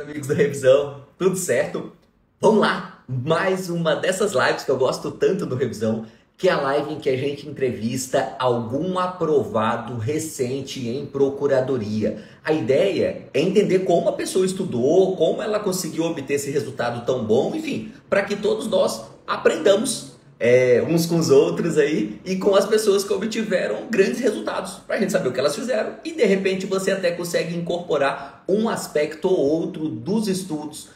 Amigos da Revisão, tudo certo? Vamos lá, mais uma dessas lives que eu gosto tanto do Revisão, que é a live em que a gente entrevista algum aprovado recente em procuradoria. A ideia é entender como a pessoa estudou, como ela conseguiu obter esse resultado tão bom, enfim, para que todos nós aprendamos uns com os outros aí e com as pessoas que obtiveram grandes resultados, para a gente saber o que elas fizeram e de repente você até consegue incorporar um aspecto ou outro dos estudos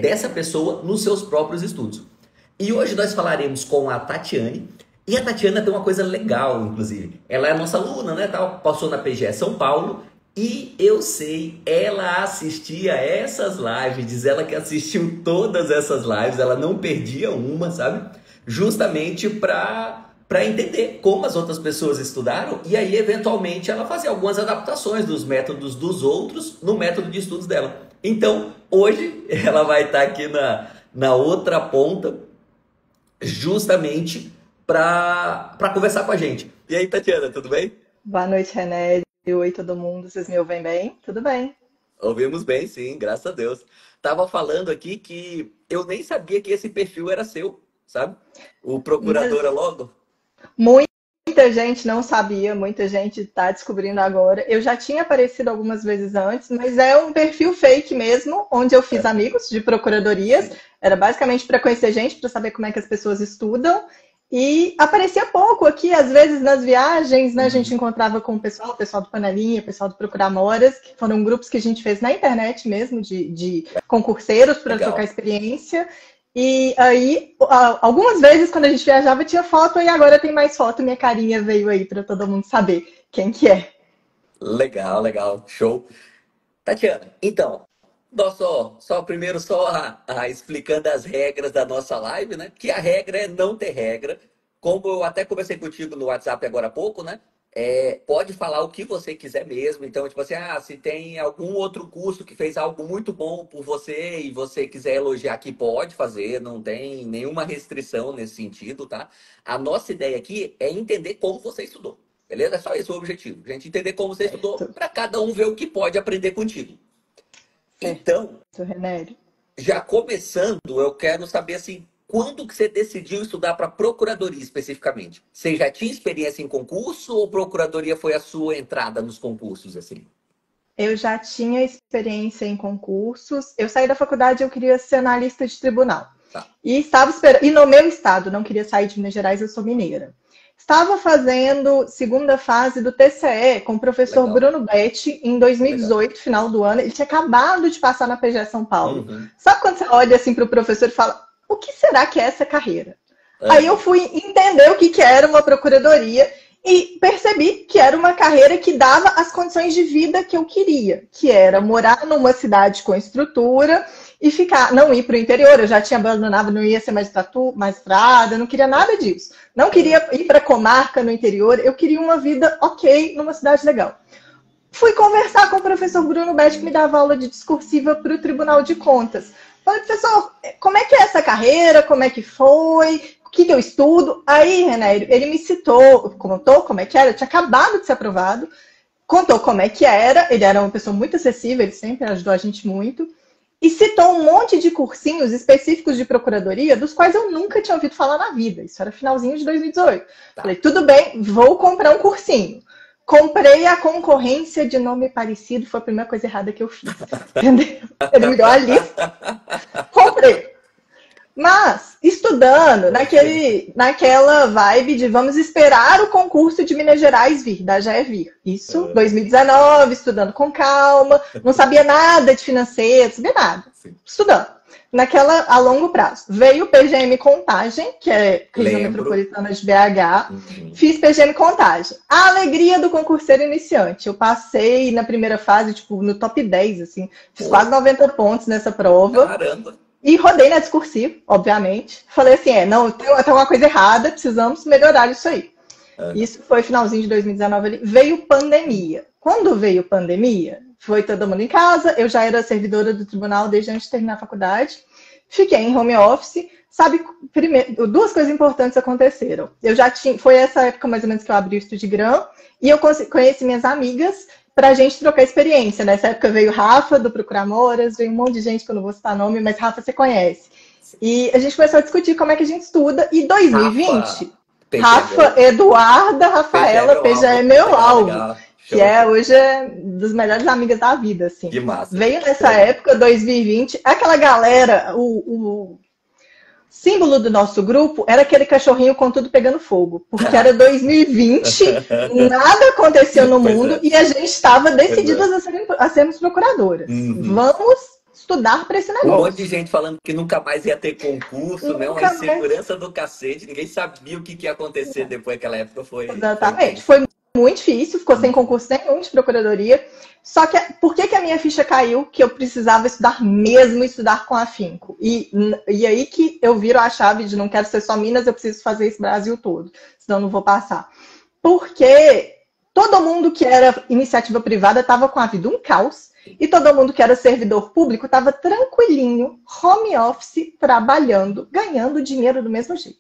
dessa pessoa nos seus próprios estudos. E hoje nós falaremos com a Tatiane. E a Tatiana tem uma coisa legal, inclusive. Ela é nossa aluna, né? Passou na PGE São Paulo. E eu sei, ela assistia essas lives. Diz ela que assistiu todas essas lives. Ela não perdia uma, sabe? Justamente para entender como as outras pessoas estudaram. E aí, eventualmente, ela fazia algumas adaptações dos métodos dos outros no método de estudos dela. Então, hoje, ela vai estar aqui na outra ponta, justamente para conversar com a gente. E aí, Tatiana, tudo bem? Boa noite, René. Oi, todo mundo. Vocês me ouvem bem? Tudo bem. Ouvimos bem, sim, graças a Deus. Tava falando aqui que eu nem sabia que esse perfil era seu, sabe? O Procuradora Mas Logo. muita gente não sabia, muita gente está descobrindo agora. Eu já tinha aparecido algumas vezes antes, mas é um perfil fake mesmo, onde eu fiz amigos de procuradorias. Sim. Era basicamente para conhecer gente, para saber como é que as pessoas estudam. E aparecia pouco aqui, às vezes nas viagens, né, a gente Uhum. encontrava com o pessoal do Panelinha, o pessoal do Procuramoras, que foram grupos que a gente fez na internet mesmo, de concurseiros para trocar Legal. experiência. E aí, algumas vezes, quando a gente viajava, tinha foto, e agora tem mais foto, minha carinha veio aí para todo mundo saber quem que é. Legal, legal. Show. Tatiana, então, nós só primeiro explicando as regras da nossa live, né? Que a regra é não ter regra. Como eu até conversei contigo no WhatsApp agora há pouco, né? Pode falar o que você quiser mesmo. Então, tipo assim, se tem algum outro curso que fez algo muito bom por você e você quiser elogiar aqui, pode fazer, não tem nenhuma restrição nesse sentido, tá? A nossa ideia aqui é entender como você estudou. Beleza? É só esse o objetivo. A gente entender como você estudou Certo, para cada um ver o que pode aprender contigo. Então, certo, René. já começando, eu quero saber assim, quando que você decidiu estudar para procuradoria especificamente? Você já tinha experiência em concurso ou procuradoria foi a sua entrada nos concursos assim? Eu já tinha experiência em concursos. Eu saí da faculdade, eu queria ser analista de tribunal. Tá. E estava esperando, e no meu estado, não queria sair de Minas Gerais, eu sou mineira. Estava fazendo segunda fase do TCE com o professor Legal, Bruno Betti em legal. 2018, final do ano. Ele tinha acabado de passar na PGE São Paulo. Uhum, Sabe quando você olha assim para o professor e fala: o que será que é essa carreira? Aí eu uhum. fui entender o que que era uma procuradoria e percebi que era uma carreira que dava as condições de vida que eu queria, que era morar numa cidade com estrutura e ficar, não ir para o interior. Eu já tinha abandonado, não ia ser magistrada, não queria nada disso. Não Uhum. queria ir para comarca no interior, eu queria uma vida ok numa cidade legal. Fui conversar com o professor Bruno Betti, que me dava aula de discursiva para o Tribunal de Contas. Falei: professor, como é que é essa carreira? Como é que foi? O que eu estudo? Aí, René, ele me citou, contou como é que era. Eu tinha acabado de ser aprovado. Contou como é que era. Ele era uma pessoa muito acessível, ele sempre ajudou a gente muito. E citou um monte de cursinhos específicos de procuradoria, dos quais eu nunca tinha ouvido falar na vida. Isso era finalzinho de 2018. Falei: Tá. tudo bem, vou comprar um cursinho. Comprei a concorrência de nome parecido, foi a primeira coisa errada que eu fiz. Entendeu? Ele me deu a lista, comprei. Mas, estudando naquela vibe de vamos esperar o concurso de Minas Gerais vir, da GE vir. Isso, Ah, 2019, estudando com calma, não sabia nada de financeiro, não sabia nada. sim. Estudando. Naquela, a longo prazo. Veio o PGM Contagem, que é região Lembro. metropolitana de BH. Uhum. Fiz PGM Contagem. A alegria do concurseiro iniciante. Eu passei na primeira fase, tipo, no top 10, assim. Fiz quase Pô, 90 pontos nessa prova. caramba. E rodei na discursiva, obviamente. Falei assim: não, tem uma coisa errada, precisamos melhorar isso aí. Aham. Isso foi finalzinho de 2019 ali. Veio pandemia. Quando veio pandemia, foi todo mundo em casa. Eu já era servidora do tribunal desde antes de terminar a faculdade. Fiquei em home office. Sabe, primeiro, duas coisas importantes aconteceram. Eu já tinha, foi essa época mais ou menos que eu abri o Estudigram e eu conheci minhas amigas pra gente trocar experiência. Nessa época veio Rafa, do Procurar Moras, veio um monte de gente que eu não vou citar nome, mas Rafa você conhece. E a gente começou a discutir como é que a gente estuda. E 2020, Rafa, Eduarda, Rafaela, PJ é meu alvo. Que hoje é das melhores amigas da vida, assim. Que massa. Veio nessa época, 2020, aquela galera, o símbolo do nosso grupo era aquele cachorrinho com tudo pegando fogo. Porque era 2020, nada aconteceu no mundo e a gente estava decididas a sermos procuradoras. Vamos estudar para esse negócio. Um monte de gente falando que nunca mais ia ter concurso, né? Uma insegurança do cacete. Ninguém sabia o que ia acontecer depois daquela época. Exatamente. Foi muito difícil, ficou sem concurso nenhum de procuradoria. Só que, por que a minha ficha caiu? Que eu precisava estudar mesmo, estudar com afinco. E aí que eu viro a chave de não quero ser só Minas, eu preciso fazer esse Brasil todo. Senão não vou passar. Porque todo mundo que era iniciativa privada estava com a vida um caos. E todo mundo que era servidor público estava tranquilinho, home office, trabalhando, ganhando dinheiro do mesmo jeito.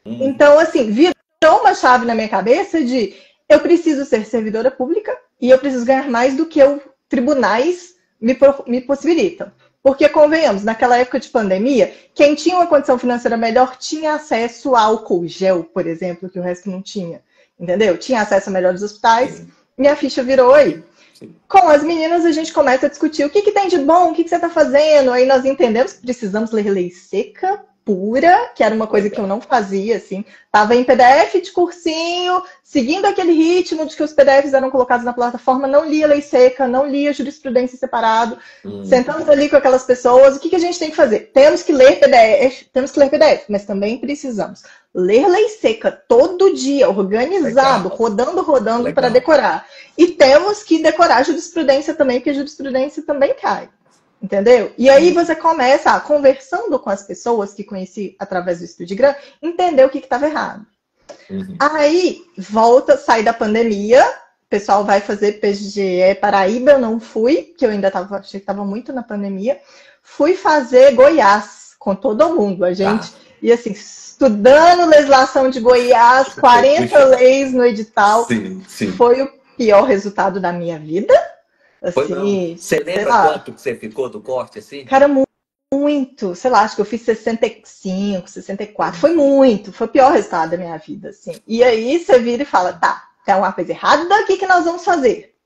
Então, assim, virou uma chave na minha cabeça de eu preciso ser servidora pública e eu preciso ganhar mais do que os tribunais me possibilitam. Porque, convenhamos, naquela época de pandemia, quem tinha uma condição financeira melhor tinha acesso a álcool gel, por exemplo, que o resto não tinha. Entendeu? Tinha acesso a melhores hospitais. Minha ficha virou aí. Com as meninas, a gente começa a discutir o que tem de bom, o que você está fazendo. Aí nós entendemos que precisamos ler lei seca, pura, que era uma coisa que eu não fazia, assim. Tava em PDF de cursinho, seguindo aquele ritmo de que os PDFs eram colocados na plataforma, não lia lei seca, não lia jurisprudência separado. Sentamos ali com aquelas pessoas, o que a gente tem que fazer? Temos que ler PDF, mas também precisamos ler lei seca todo dia, organizado, rodando para decorar. E temos que decorar jurisprudência também, porque a jurisprudência também cai. Entendeu? E aí você começa, conversando com as pessoas que conheci através do Estudigram, entender o que estava errado. Aí, sai da pandemia, o pessoal vai fazer PGE Paraíba, eu não fui, que eu ainda achei que estava muito na pandemia. Fui fazer Goiás com todo mundo, a gente. E assim, estudando legislação de Goiás, 40 leis no edital. Sim. Foi o pior resultado da minha vida. Assim, você lembra quanto que você ficou do corte, assim? Cara, muito. Sei lá, acho que eu fiz 65, 64. Foi muito. Foi o pior resultado da minha vida, assim. E aí você vira e fala, tá, tem alguma coisa errada daqui que nós vamos fazer.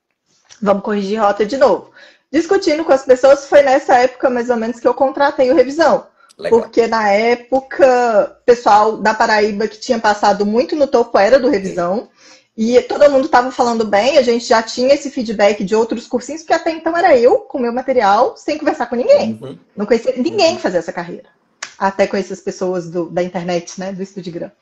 Vamos corrigir rota de novo. Discutindo com as pessoas, foi nessa época, mais ou menos, que eu contratei o Revisão. Legal. Porque na época, o pessoal da Paraíba que tinha passado muito no topo era do Revisão. E todo mundo estava falando bem, a gente já tinha esse feedback de outros cursinhos, porque até então era eu, com meu material, sem conversar com ninguém. Não conhecia ninguém que fazia essa carreira. Até conhecer as pessoas da internet, né, do Estudigram.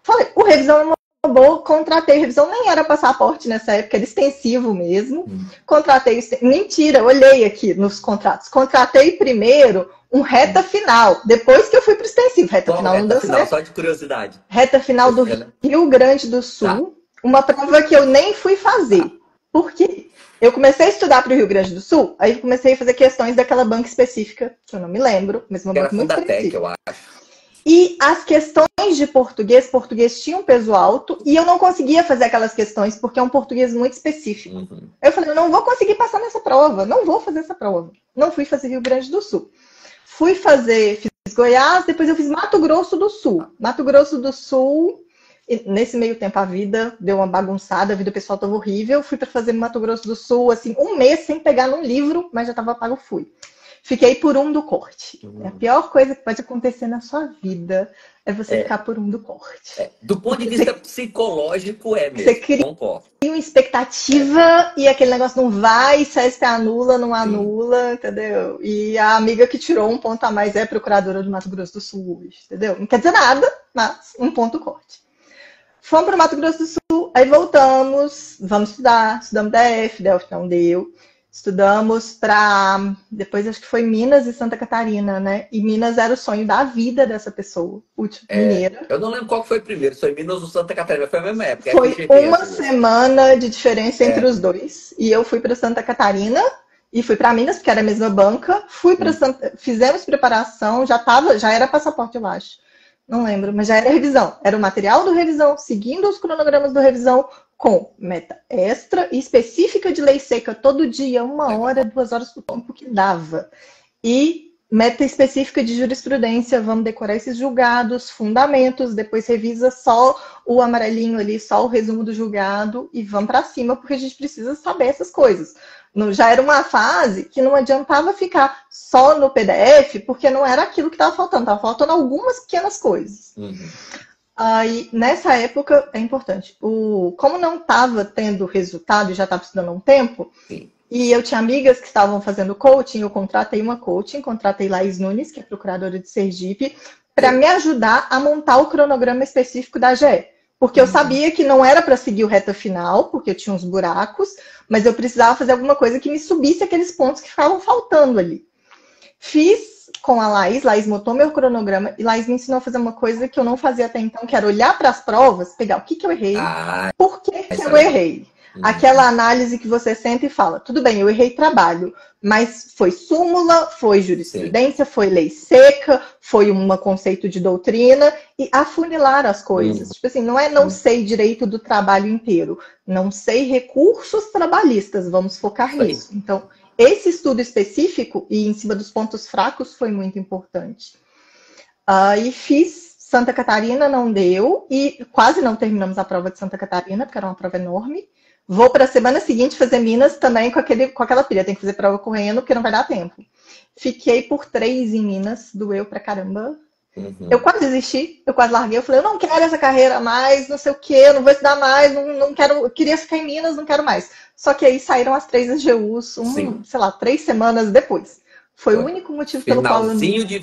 Falei, o Revisão é uma boa, contratei. Revisão nem era passaporte nessa época, era extensivo mesmo. Contratei, mentira, olhei aqui nos contratos. Contratei primeiro um reta final, depois que eu fui para o extensivo. Reta final não deu certo. Só de curiosidade. Reta final do Rio Grande do Sul. Uma prova que eu nem fui fazer. Por quê? Eu comecei a estudar para o Rio Grande do Sul, aí comecei a fazer questões daquela banca específica, que eu não me lembro, mas uma banca muito específica. Eu acho. E as questões de português tinham um peso alto, e eu não conseguia fazer aquelas questões, porque é um português muito específico. Eu falei, eu não vou conseguir passar nessa prova, não vou fazer essa prova. Não fui fazer Rio Grande do Sul. Fiz Goiás, depois eu fiz Mato Grosso do Sul. Mato Grosso do Sul... E nesse meio tempo a vida deu uma bagunçada, a vida pessoal estava horrível. Fui para fazer Mato Grosso do Sul, assim, um mês sem pegar num livro, mas já estava pago, fui. Fiquei por um do corte. A pior coisa que pode acontecer na sua vida é você ficar por um do corte. Do ponto de vista psicológico mesmo. Você cria uma expectativa e aquele negócio não vai, SESC anula, não anula, entendeu? E a amiga que tirou um ponto a mais é procuradora do Mato Grosso do Sul hoje, entendeu? Não quer dizer nada, mas um ponto corte. Fomos para o Mato Grosso do Sul, aí voltamos, vamos estudar, estudamos DF não deu. Estudamos para, depois acho que foi Minas e Santa Catarina, né? E Minas era o sonho da vida dessa pessoa, mineira. Eu não lembro qual foi primeiro, foi Minas ou Santa Catarina, foi a mesma época. Foi uma semana de diferença entre os dois. E eu fui para Santa Catarina e fui para Minas, porque era a mesma banca. Fui para fizemos preparação, já era passaporte, eu acho. Não lembro, mas já era revisão. Era o material do revisão, seguindo os cronogramas do revisão, com meta extra e específica de lei seca todo dia, 1 hora, 2 horas por tempo que dava. E meta específica de jurisprudência, vamos decorar esses julgados, fundamentos, depois revisa só o amarelinho ali, só o resumo do julgado e vamos para cima, porque a gente precisa saber essas coisas. Já era uma fase que não adiantava ficar só no PDF, porque não era aquilo que estava faltando algumas pequenas coisas. Aí, nessa época, é importante, como não estava tendo resultado e já estava estudando há um tempo, Sim. E eu tinha amigas que estavam fazendo coaching, eu contratei uma coaching, contratei Laís Nunes, que é procuradora de Sergipe, para me ajudar a montar o cronograma específico da AGE. Porque eu sabia que não era para seguir o reta final, porque eu tinha uns buracos, mas eu precisava fazer alguma coisa que me subisse aqueles pontos que ficavam faltando ali. Fiz com a Laís montou meu cronograma, e Laís me ensinou a fazer uma coisa que eu não fazia até então, que era olhar para as provas, pegar o que eu errei, por que eu errei. Aquela análise que você senta e fala, tudo bem, eu errei trabalho, mas foi súmula, foi jurisprudência, foi lei seca, foi um conceito de doutrina, e afunilar as coisas. Tipo assim, não é não sei direito do trabalho inteiro, não sei recursos trabalhistas, vamos focar nisso. Então, esse estudo específico, e em cima dos pontos fracos, foi muito importante. E fiz Santa Catarina, não deu, e quase não terminamos a prova de Santa Catarina, porque era uma prova enorme. Vou para a semana seguinte fazer Minas também com aquela pilha. Tem que fazer prova correndo, porque não vai dar tempo. Fiquei por 3 em Minas, doeu pra caramba. Eu quase desisti, eu quase larguei. Eu falei, eu não quero essa carreira mais, não sei o quê, não vou estudar mais, não quero, eu queria ficar em Minas, não quero mais. Só que aí saíram as 3 AGUs, sei lá, 3 semanas depois. Foi o único motivo pelo qual eu... Dezembro de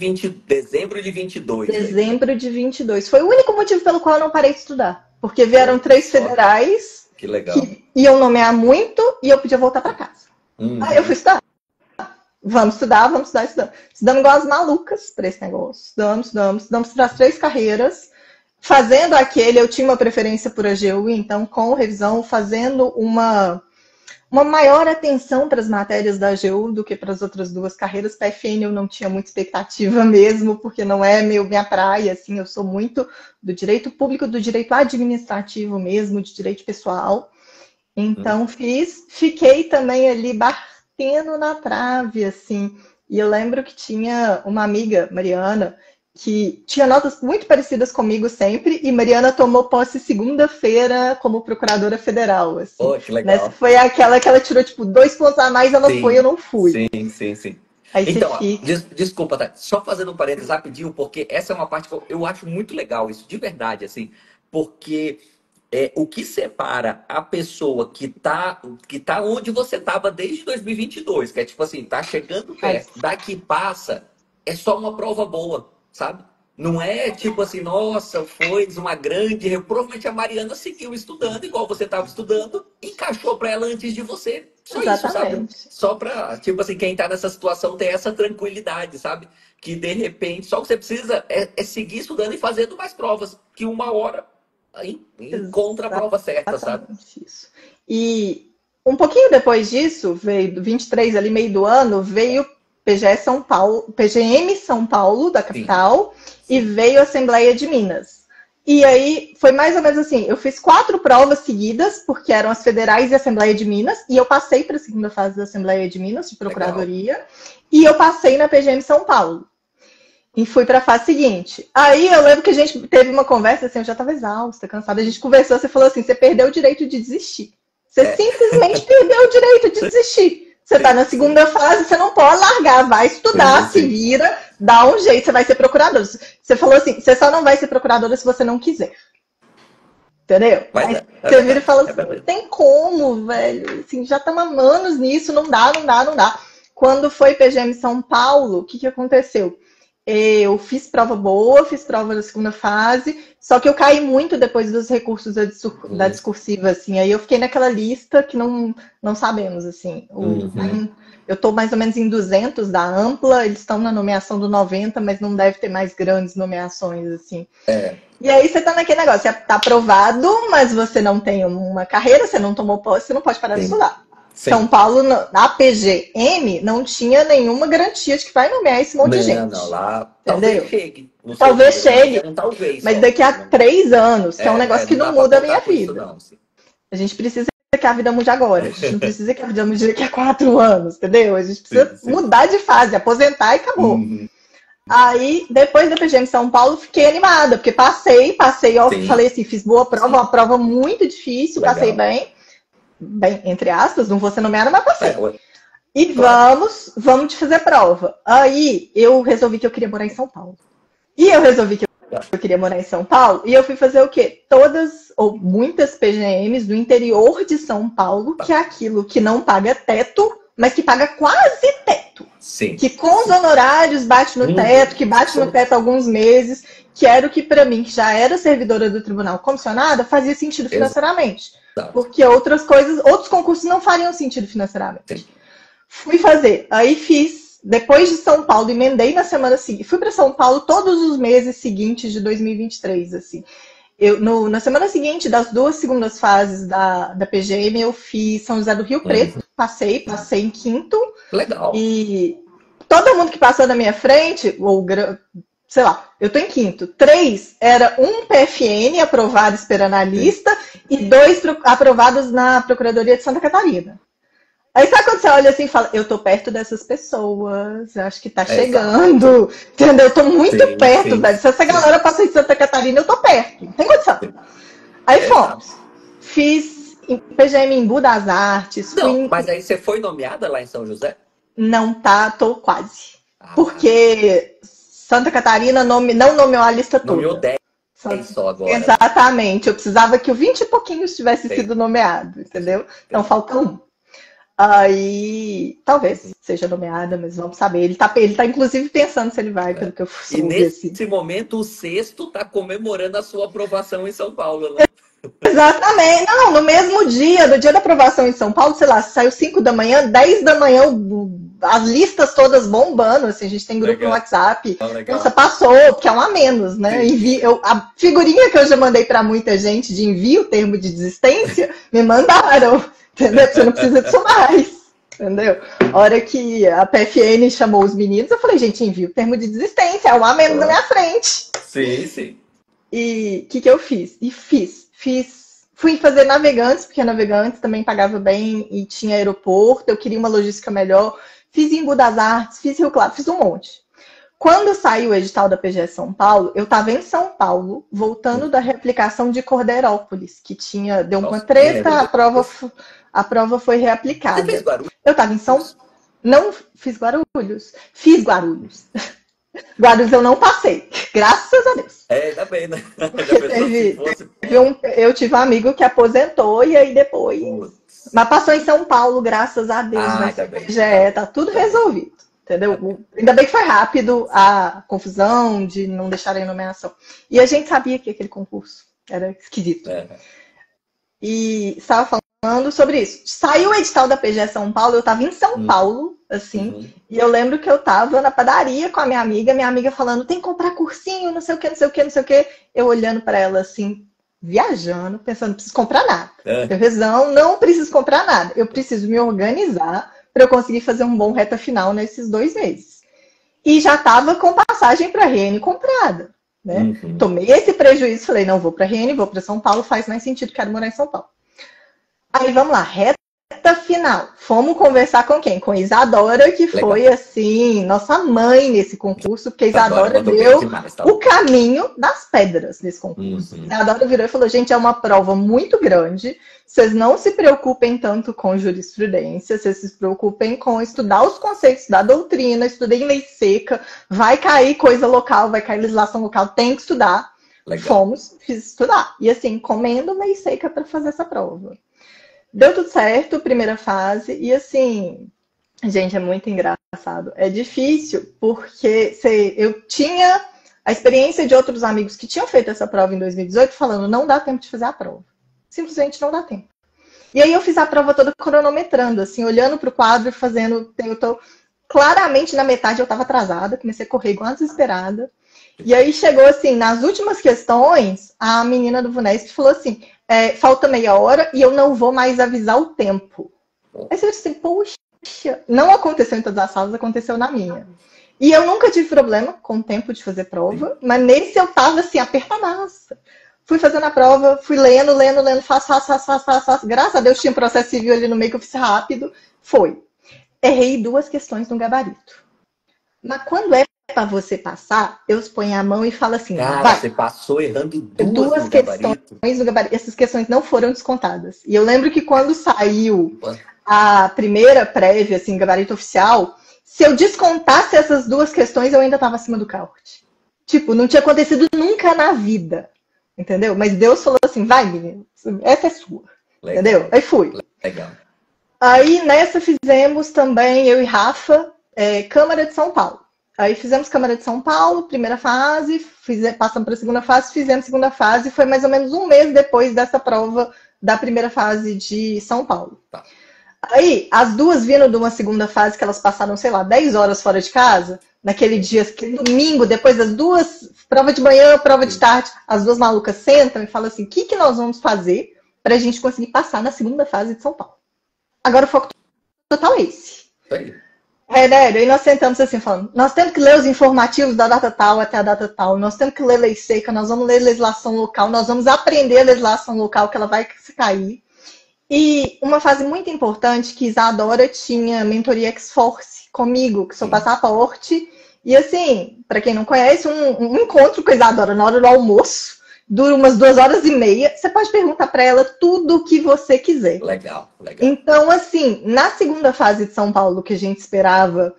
22. Dezembro de 22. Foi o único motivo pelo qual eu não parei de estudar. Porque vieram 3 federais... Que legal. Que iam nomear muito e eu podia voltar para casa. Aí eu fui estudar. Vamos estudar. Estudamos igual as malucas para esse negócio. Estudamos para as 3 carreiras. Fazendo eu tinha uma preferência por AGU, então com revisão, fazendo uma maior atenção para as matérias da AGU do que para as outras 2 carreiras. Para a FN eu não tinha muita expectativa mesmo, porque não é minha praia, assim, eu sou muito do direito público, do direito administrativo mesmo, de direito pessoal. Então fiquei também ali batendo na trave, assim. E eu lembro que tinha uma amiga, Mariana, que tinha notas muito parecidas comigo sempre, e Mariana tomou posse segunda-feira como procuradora federal. Assim. Oh, que legal. Nessa foi aquela que ela tirou, tipo, 2 pontos a mais, ela foi, eu não fui. Sim. Aí então, desculpa, tá? Só fazendo um parênteses rapidinho, porque essa é uma parte que eu acho muito legal, isso, de verdade, assim, porque o que separa a pessoa que tá onde você estava desde 2022, que é tipo assim, tá chegando perto, daqui passa, é só uma prova boa. Sabe? Não é tipo assim, nossa, foi uma grande... Provavelmente a Mariana seguiu estudando, igual você estava estudando, encaixou para ela antes de você. Só Exatamente. Isso, sabe? Só para, tipo assim, quem está nessa situação ter essa tranquilidade, sabe? Que de repente, só o que você precisa é seguir estudando e fazendo mais provas, que 1 hora encontra a prova certa, sabe? Isso. E um pouquinho depois disso, veio do 23 ali, meio do ano, veio PGM São Paulo, da capital, e veio a Assembleia de Minas. E aí foi mais ou menos assim, eu fiz 4 provas seguidas, porque eram as federais e a Assembleia de Minas, e eu passei para a segunda fase da Assembleia de Minas, de Procuradoria, legal. E eu passei na PGM São Paulo. E fui para a fase seguinte. Aí eu lembro que a gente teve uma conversa, assim, eu já estava exausta, cansada, a gente conversou, você falou assim, você perdeu o direito de desistir. Você simplesmente perdeu o direito de desistir. Você está na segunda fase, você não pode largar, vai estudar, se vira, dá um jeito, você vai ser procurador. Você falou assim, você só não vai ser procuradora se você não quiser. Entendeu? Aí você vira e fala assim, não tem como, velho. Assim, já estamos há anos nisso, não dá. Quando foi PGM São Paulo, o que aconteceu? Eu fiz prova boa, fiz prova da segunda fase, só que eu caí muito depois dos recursos da discursiva, assim. Aí eu fiquei naquela lista que não sabemos, assim. Eu estou mais ou menos em 200 da Ampla, eles estão na nomeação do 90, mas não deve ter mais grandes nomeações, assim. E aí você tá naquele negócio, você tá aprovado, mas você não tem uma carreira, você não tomou posse, você não pode parar de estudar. São Paulo, na PGM, não tinha nenhuma garantia de que vai nomear esse monte de gente. Não, lá entendeu? Talvez chegue. Talvez chegue, talvez, mas daqui a 3 anos, que é um negócio que não muda a minha vida. A gente precisa que a vida mude agora. A gente não precisa que a vida mude daqui a 4 anos, entendeu? A gente precisa mudar de fase, aposentar e acabou. Aí, depois da PGM São Paulo, fiquei animada, porque passei, falei assim, fiz boa prova, uma prova muito difícil, legal. Passei bem, entre aspas, não vou ser nomeada, mas passei. E vamos te fazer prova. Aí, eu resolvi que eu queria morar em São Paulo. E eu resolvi que eu queria morar em São Paulo, e eu fui fazer o quê? Todas, ou muitas PGMs do interior de São Paulo, que é aquilo que não paga teto, mas que paga quase teto. Sim. Que com os honorários bate no teto, que bate no teto alguns meses, que era o que para mim, que já era servidora do tribunal comissionada, fazia sentido financeiramente. Exato. Porque outros concursos não fariam sentido financeiramente. Sim. Fui fazer, aí fiz, depois de São Paulo, emendei na semana seguinte. Fui para São Paulo todos os meses seguintes de 2023, assim. Na semana seguinte, das 2 segundas fases da PGM, eu fiz São José do Rio Preto, passei em quinto. Legal. E todo mundo que passou na minha frente, ou sei lá, eu tô em quinto. 3 era um PFN aprovado esperando a lista e 2 aprovados na Procuradoria de Santa Catarina. Aí sabe quando você olha assim e fala, eu tô perto dessas pessoas, eu acho que tá chegando, entendeu? Eu tô muito perto, velho. Se essa galera passou em Santa Catarina, eu tô perto, não tem condição. Aí fomos. Fiz PGM em Embu das Artes. Mas aí você foi nomeada lá em São José? Não tá, tô quase. Porque Santa Catarina não nomeou a lista toda. Nomeou 10 só agora. Exatamente, eu precisava que o 20 e pouquinhos tivesse sido nomeado, entendeu? Então falta 1. Aí, talvez seja nomeada, mas vamos saber. Ele tá inclusive pensando se ele vai, pelo que eu soube. E nesse momento, o 6º tá comemorando a sua aprovação em São Paulo, né? Exatamente. Não, no mesmo dia, do dia da aprovação em São Paulo, sei lá, saiu 5 da manhã, 10 da manhã, as listas todas bombando, assim, a gente tem grupo no WhatsApp. Nossa, passou, porque é um a menos, né? A figurinha que eu já mandei para muita gente de envio, termo de desistência, me mandaram. Entendeu? Você não precisa disso mais. Entendeu? A hora que a PFN chamou os meninos, eu falei, gente, envio o termo de desistência, é um a menos na minha frente. Sim. E o que eu fiz? Fui fazer Navegantes, porque Navegantes também pagava bem e tinha aeroporto, eu queria uma logística melhor. Fiz Embu das Artes, fiz Rio Claro, fiz um monte. Quando saiu o edital da PGE São Paulo, eu estava em São Paulo, voltando da reaplicação de Cordeirópolis, que deu uma treta, a prova foi reaplicada. Você fez Guarulhos? Eu estava em Não fiz Guarulhos. Fiz Guarulhos. Guarulhos eu não passei, graças a Deus. Ainda bem, né? Eu tive um amigo que aposentou e aí depois... Mas passou em São Paulo, graças a Deus. Tá tudo resolvido. Entendeu? Ainda bem que foi rápido a confusão de não deixarem nomeação. E a gente sabia que aquele concurso era esquisito. E estava falando sobre isso. Saiu o edital da PGE São Paulo, eu estava em São Paulo, assim, e eu lembro que eu estava na padaria com a minha amiga falando, tem que comprar cursinho, não sei o que. Eu olhando para ela assim, viajando, pensando, não preciso comprar nada. Não preciso comprar nada. Eu preciso me organizar para eu conseguir fazer um bom reta final nesses 2 meses. E já estava com passagem para a RN comprada. Né? Tomei esse prejuízo, falei, não, vou para a RN, vou para São Paulo, faz mais sentido, quero morar em São Paulo. Aí vamos lá, reta final. Fomos conversar com quem? Com a Isadora, que foi, assim, nossa mãe nesse concurso, porque a Isadora deu o caminho das pedras nesse concurso. A Isadora virou e falou, gente, é uma prova muito grande, vocês não se preocupem tanto com jurisprudência, vocês se preocupem com estudar os conceitos da doutrina, estudei em lei seca, vai cair coisa local, vai cair legislação local, tem que estudar. Fiz estudar. E assim, comendo lei seca para fazer essa prova. Deu tudo certo, primeira fase, e assim, gente, é muito engraçado. É difícil, porque eu tinha a experiência de outros amigos que tinham feito essa prova em 2018, falando, não dá tempo de fazer a prova. Simplesmente não dá tempo. E aí eu fiz a prova toda cronometrando, assim, olhando para o quadro, fazendo... Claramente, na metade eu estava atrasada, comecei a correr igual desesperada. E aí chegou, assim, nas últimas questões, a menina do VUNESP falou assim... falta meia hora e eu não vou mais avisar o tempo. Aí você disse assim, poxa, não aconteceu em todas as salas, aconteceu na minha. E eu nunca tive problema com o tempo de fazer prova, mas nesse eu tava assim, apertadaça. Fui fazendo a prova, fui lendo, faço. Graças a Deus tinha um processo civil ali no meio que eu fiz rápido. Foi. Errei 2 questões no gabarito. Mas quando é para você passar, Deus põe a mão e fala assim, Cara, vai. você passou errando 2 2 no questões gabarito. no gabarito. Essas questões não foram descontadas. E eu lembro que quando saiu a primeira prévia, assim, gabarito oficial, se eu descontasse essas 2 questões, eu ainda estava acima do cálculo. Tipo, não tinha acontecido nunca na vida. Entendeu? Mas Deus falou assim, vai, menino, essa é sua. Legal. Entendeu? Aí fui. Legal. Aí nessa fizemos também, eu e Rafa, Câmara de São Paulo. Aí fizemos Câmara de São Paulo, primeira fase, passamos para a segunda fase, fizemos segunda fase, foi mais ou menos 1 mês depois dessa prova da primeira fase de São Paulo. Tá. Aí, as 2 vindo de uma segunda fase, que elas passaram, sei lá, 10 horas fora de casa, naquele dia, aquele domingo, depois das 2, prova de manhã, prova de tarde, as 2 malucas sentam e falam assim, o que nós vamos fazer para a gente conseguir passar na segunda fase de São Paulo? Agora o foco total é esse. Aí. Né? E nós sentamos assim, falando, nós temos que ler os informativos da data tal até a data tal, nós temos que ler lei seca, nós vamos ler legislação local, nós vamos aprender a legislação local, que ela vai se cair. E uma fase muito importante, que Isadora tinha mentoria X-Force comigo, que sou passaporte, e assim, para quem não conhece, um encontro com a Isadora na hora do almoço, dura umas 2h30, você pode perguntar para ela tudo o que você quiser. Legal. Então, assim, na segunda fase de São Paulo, que a gente esperava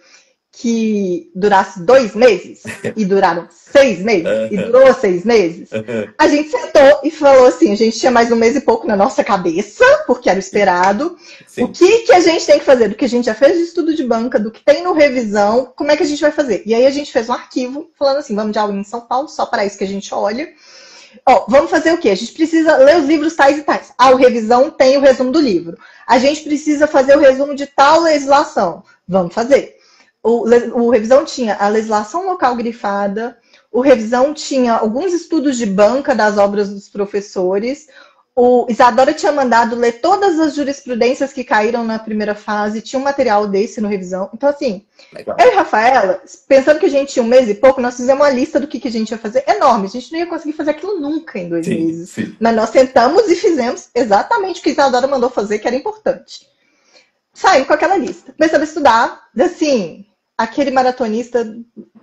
que durasse 2 meses, e duraram 6 meses, e durou 6 meses, a gente sentou e falou assim, a gente tinha mais 1 mês e pouco na nossa cabeça, porque era o esperado. Sim. O que a gente tem que fazer? Do que a gente já fez de estudo de banca, do que tem no revisão, como é que a gente vai fazer? E aí a gente fez um arquivo falando assim, vamos de aula em São Paulo, só para isso que a gente olha. Vamos fazer o quê? A gente precisa ler os livros tais e tais. O revisão tem o resumo do livro. A gente precisa fazer o resumo de tal legislação. Vamos fazer. O revisão tinha a legislação local grifada, o revisão tinha alguns estudos de banca das obras dos professores, o Isadora tinha mandado ler todas as jurisprudências que caíram na primeira fase, tinha um material desse no revisão. Então, assim, legal. Eu e Rafaela, pensando que a gente tinha 1 mês e pouco, nós fizemos uma lista do que a gente ia fazer enorme. A gente não ia conseguir fazer aquilo nunca em 2 meses. Sim. Mas nós sentamos e fizemos exatamente o que a Isadora mandou fazer, que era importante. Saímos com aquela lista. Começamos a estudar, assim, aquele maratonista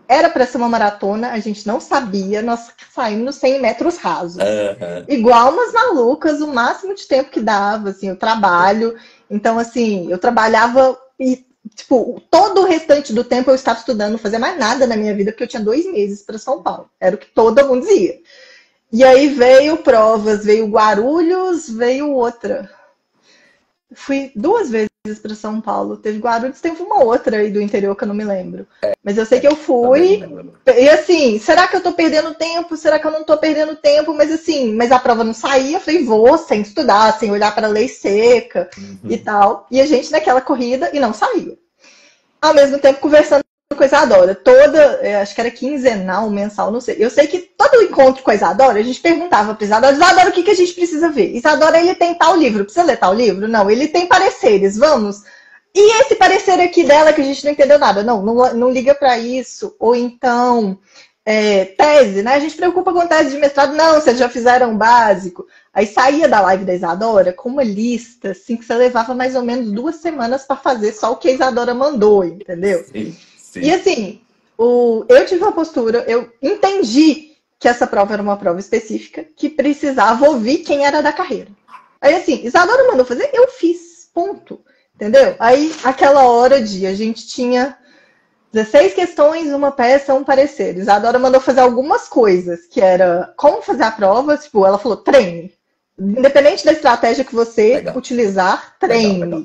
era para ser uma maratona, a gente não sabia, nós saímos nos 100 metros rasos. Igual umas malucas, o máximo de tempo que dava, assim, o trabalho. Então, assim, eu trabalhava e, tipo, todo o restante do tempo eu estava estudando, não fazia mais nada na minha vida, porque eu tinha 2 meses para São Paulo. Era o que todo mundo dizia. E aí veio provas, veio Guarulhos, veio outra. Fui 2 vezes para São Paulo. Teve Guarulhos, teve uma outra aí do interior que eu não me lembro. Mas eu sei que eu fui. E assim, será que eu tô perdendo tempo? Será que eu não tô perdendo tempo? Mas assim, mas a prova não saía. Eu falei, vou sem estudar, sem olhar para a lei seca e tal. E a gente naquela corrida e não saía. Ao mesmo tempo, conversando com a Isadora. Acho que era quinzenal, mensal, não sei. Eu sei que todo encontro com a Isadora, a gente perguntava para Isadora, Isadora, o que a gente precisa ver? Isadora, ele tem tal livro, precisa ler tal livro? Não, ele tem pareceres, vamos. E esse parecer aqui dela que a gente não entendeu nada? Não liga para isso. Ou então, tese, né? A gente preocupa com tese de mestrado. Não, vocês já fizeram básico. Aí saía da live da Isadora com uma lista, assim, que você levava mais ou menos 2 semanas para fazer só o que a Isadora mandou, entendeu? Sim. E assim, eu tive uma postura, eu entendi que essa prova era uma prova específica, que precisava ouvir quem era da carreira. Aí assim, Isadora mandou fazer, eu fiz, ponto. Entendeu? Aí, aquela hora a gente tinha 16 questões, uma peça, um parecer. Isadora mandou fazer algumas coisas, que era como fazer a prova, tipo, ela falou, treine. Independente da estratégia que você utilizar, treine. Legal.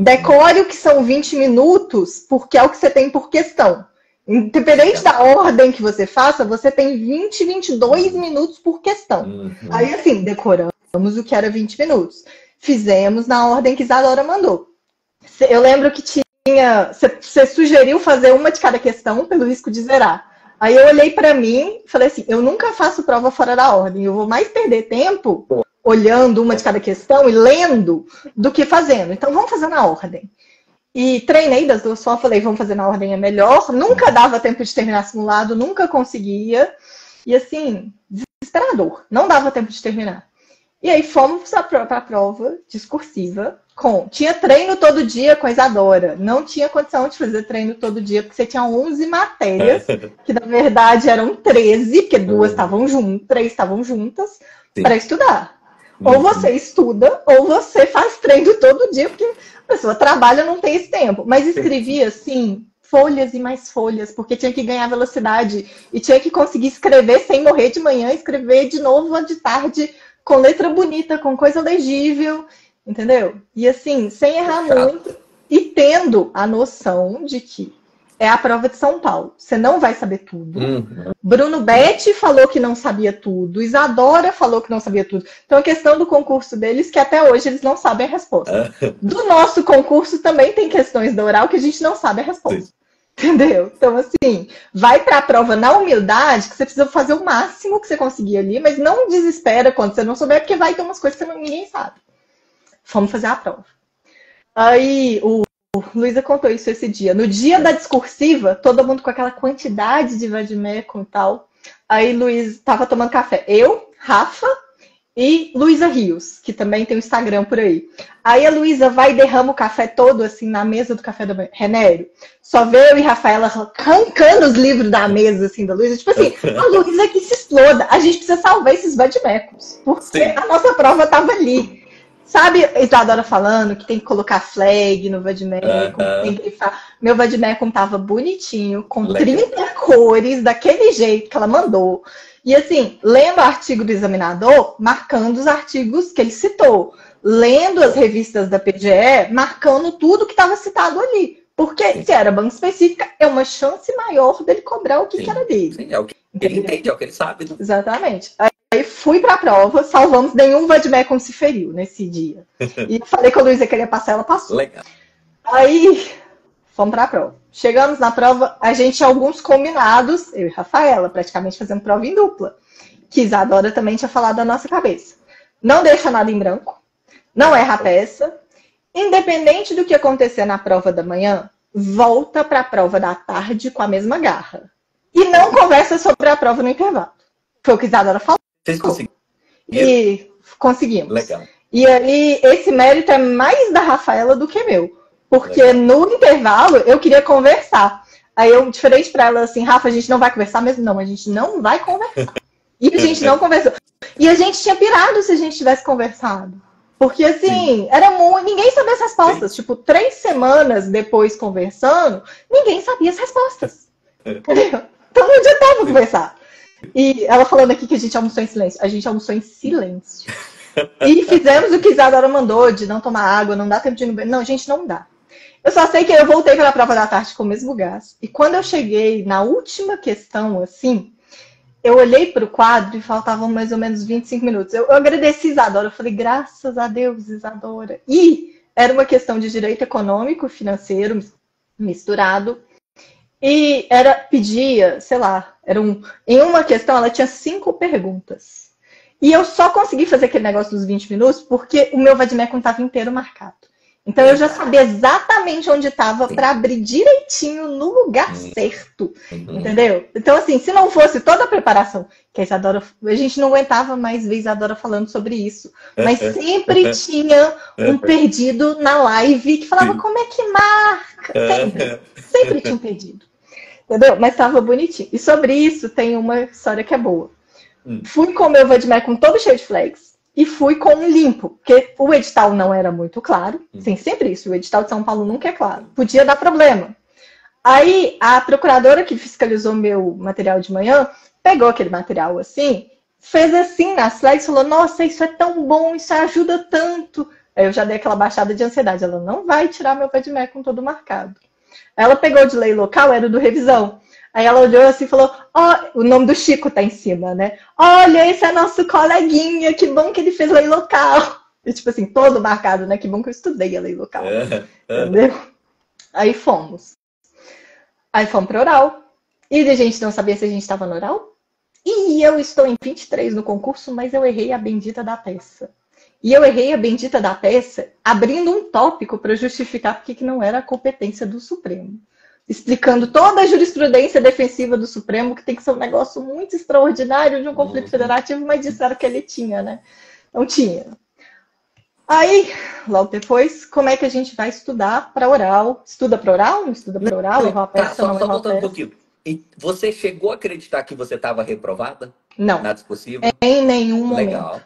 Decore o que são 20 minutos, porque é o que você tem por questão. Independente da ordem que você faça, você tem 20, 22 minutos por questão. Aí, assim, decoramos o que era 20 minutos. Fizemos na ordem que Isadora mandou. Eu lembro que você sugeriu fazer uma de cada questão pelo risco de zerar. Aí eu olhei para mim e falei assim, eu nunca faço prova fora da ordem. Eu vou mais perder tempo olhando uma de cada questão e lendo do que fazendo. Então, vamos fazer na ordem. E treinei das 2 formas, falei, vamos fazer na ordem é melhor. Nunca dava tempo de terminar simulado, nunca conseguia. E assim, desesperador. Não dava tempo de terminar. E aí fomos para a prova discursiva. Tinha treino todo dia com a Isadora. Não tinha condição de fazer treino todo dia, porque você tinha 11 matérias, que na verdade eram 13, porque duas estavam juntas, 3 estavam juntas, para estudar. Ou você estuda, ou você faz treino todo dia, porque a pessoa trabalha e não tem esse tempo. Mas escrevia, assim, folhas e mais folhas, porque tinha que ganhar velocidade e tinha que conseguir escrever sem morrer de manhã, escrever de novo de tarde, com letra bonita, com coisa legível, entendeu? E assim, sem errar muito e tendo a noção de que é a prova de São Paulo. Você não vai saber tudo. Bruno Betti falou que não sabia tudo. Isadora falou que não sabia tudo. Então, a questão do concurso deles, que até hoje eles não sabem a resposta. Do nosso concurso também tem questões da oral que a gente não sabe a resposta. Sim. Entendeu? Então, assim, vai para a prova na humildade, que você precisa fazer o máximo que você conseguir ali, mas não desespera quando você não souber, porque vai ter umas coisas que ninguém sabe. Vamos fazer a prova. Aí, o Luísa contou isso esse dia. No dia da discursiva, todo mundo com aquela quantidade de vadimécum e tal. Aí, Luísa estava tomando café. Eu, Rafa e Luísa Rios, que também tem o Instagram por aí. Aí a Luísa vai e derrama o café todo, assim, na mesa do café da manhã. Renério, só vê eu e Rafaela arrancando os livros da mesa, assim, da Luísa. Tipo assim, a Luísa que se exploda. A gente precisa salvar esses vadimécums, porque a nossa prova tava ali. Sabe a Isadora falando que tem que colocar flag no vademecum, tem que grifar. Meu vademecum tava bonitinho, com 30 cores, daquele jeito que ela mandou. E assim, lendo o artigo do examinador, marcando os artigos que ele citou. Lendo as revistas da PGE, marcando tudo que estava citado ali. Porque se era banco específica, é uma chance maior dele cobrar o que era dele. Sim, é o que ele entende, é o que ele sabe. Né? Exatamente. Aí fui pra prova, salvamos, nenhum vademecum se feriu nesse dia. E falei com a Luísa que ele ia passar, ela passou. Legal. Aí fomos pra prova. Chegamos na prova, a gente tinha alguns combinados, eu e Rafaela, praticamente fazendo prova em dupla. Que Isadora também tinha falado da nossa cabeça. Não deixa nada em branco, não erra a peça. Independente do que acontecer na prova da manhã, volta pra prova da tarde com a mesma garra. E não conversa sobre a prova no intervalo. Foi o que Isadora falou. Vocês conseguiram? E conseguimos. Legal. E aí, esse mérito é mais da Rafaela do que meu. Porque no intervalo, eu queria conversar. Aí eu, diferente pra ela, assim, Rafa, a gente não vai conversar mesmo? Não, a gente não vai conversar. E a gente não conversou. E a gente tinha pirado se a gente tivesse conversado. Porque, assim, era muito... Ninguém sabia as respostas. Tipo, 3 semanas depois conversando, ninguém sabia as respostas. Entendeu? Então não adiantava conversar. E ela falando aqui que a gente almoçou em silêncio. A gente almoçou em silêncio. E fizemos o que Isadora mandou, de não tomar água, não dá tempo de ir no banheiro. Não, gente, não dá. Eu só sei que eu voltei para a prova da tarde com o mesmo gás. E quando eu cheguei na última questão, assim, eu olhei para o quadro e faltavam mais ou menos 25 minutos. Eu agradeci Isadora. Eu falei, graças a Deus, Isadora. E era uma questão de direito econômico, financeiro, misturado. E pedia, sei lá, em uma questão ela tinha 5 perguntas. E eu só consegui fazer aquele negócio dos 20 minutos porque o meu vademecum estava inteiro marcado. Então eu já sabia exatamente onde estava para abrir direitinho no lugar certo. Entendeu? Então, assim, se não fosse toda a preparação que a Isadora... A gente não aguentava mais ver a Isadora falando sobre isso. Mas sempre tinha um perdido na live que falava como é que marca. Sempre tinha um perdido. Entendeu? Mas estava bonitinho. E sobre isso tem uma história que é boa. Fui com o meu vademecum todo cheio de flags. E fui com um limpo, porque o edital não era muito claro. Tem sempre isso, o edital de São Paulo nunca é claro. Podia dar problema. Aí, a procuradora que fiscalizou meu material de manhã, pegou aquele material assim, fez assim nas slides, falou, nossa, isso é tão bom, isso ajuda tanto. Aí eu já dei aquela baixada de ansiedade. Ela não vai tirar meu vademecum todo marcado. Ela pegou de lei local, era do revisão. Aí ela olhou assim e falou, o nome do Chico tá em cima, né? Olha, esse é nosso coleguinha, que bom que ele fez lei local. E tipo assim, todo marcado, né? Que bom que eu estudei a lei local. Entendeu? Aí fomos. Aí fomos pro oral. E a gente não sabia se a gente estava no oral. E eu estou em 23 no concurso, mas eu errei a bendita da peça. E eu errei a bendita da peça abrindo um tópico para justificar porque que não era a competência do Supremo. explicando toda a jurisprudência defensiva do Supremo, que tem que ser um negócio muito extraordinário de um conflito federativo, mas disseram que ele tinha, né? Não tinha. Aí, logo depois, como é que a gente vai estudar para oral? Estuda para oral? Não estuda para oral? Errou a peça, só não errou a voltando um peça? pouquinho. E você chegou a acreditar que você estava reprovada? Não. Na discursiva? Em nenhum momento. Legal.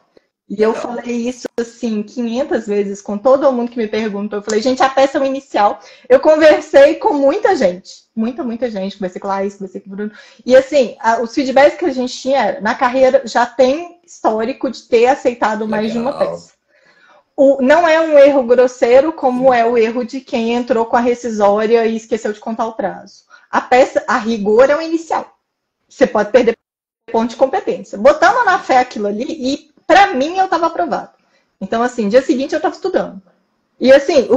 E eu falei isso, assim, 500 vezes com todo mundo que me perguntou. Eu falei, gente, a peça é o inicial. Eu conversei com muita gente. Muita gente. Conversei com a Laís, conversei com o Bruno. E, assim, os feedbacks que a gente tinha era, na carreira já tem histórico de ter aceitado mais de uma peça. Não é um erro grosseiro como é o erro de quem entrou com a rescisória e esqueceu de contar o prazo. A peça, a rigor, é o inicial. Você pode perder ponto de competência. Botando na fé aquilo ali e para mim, eu estava aprovada. Então, assim, dia seguinte eu estava estudando. E, assim,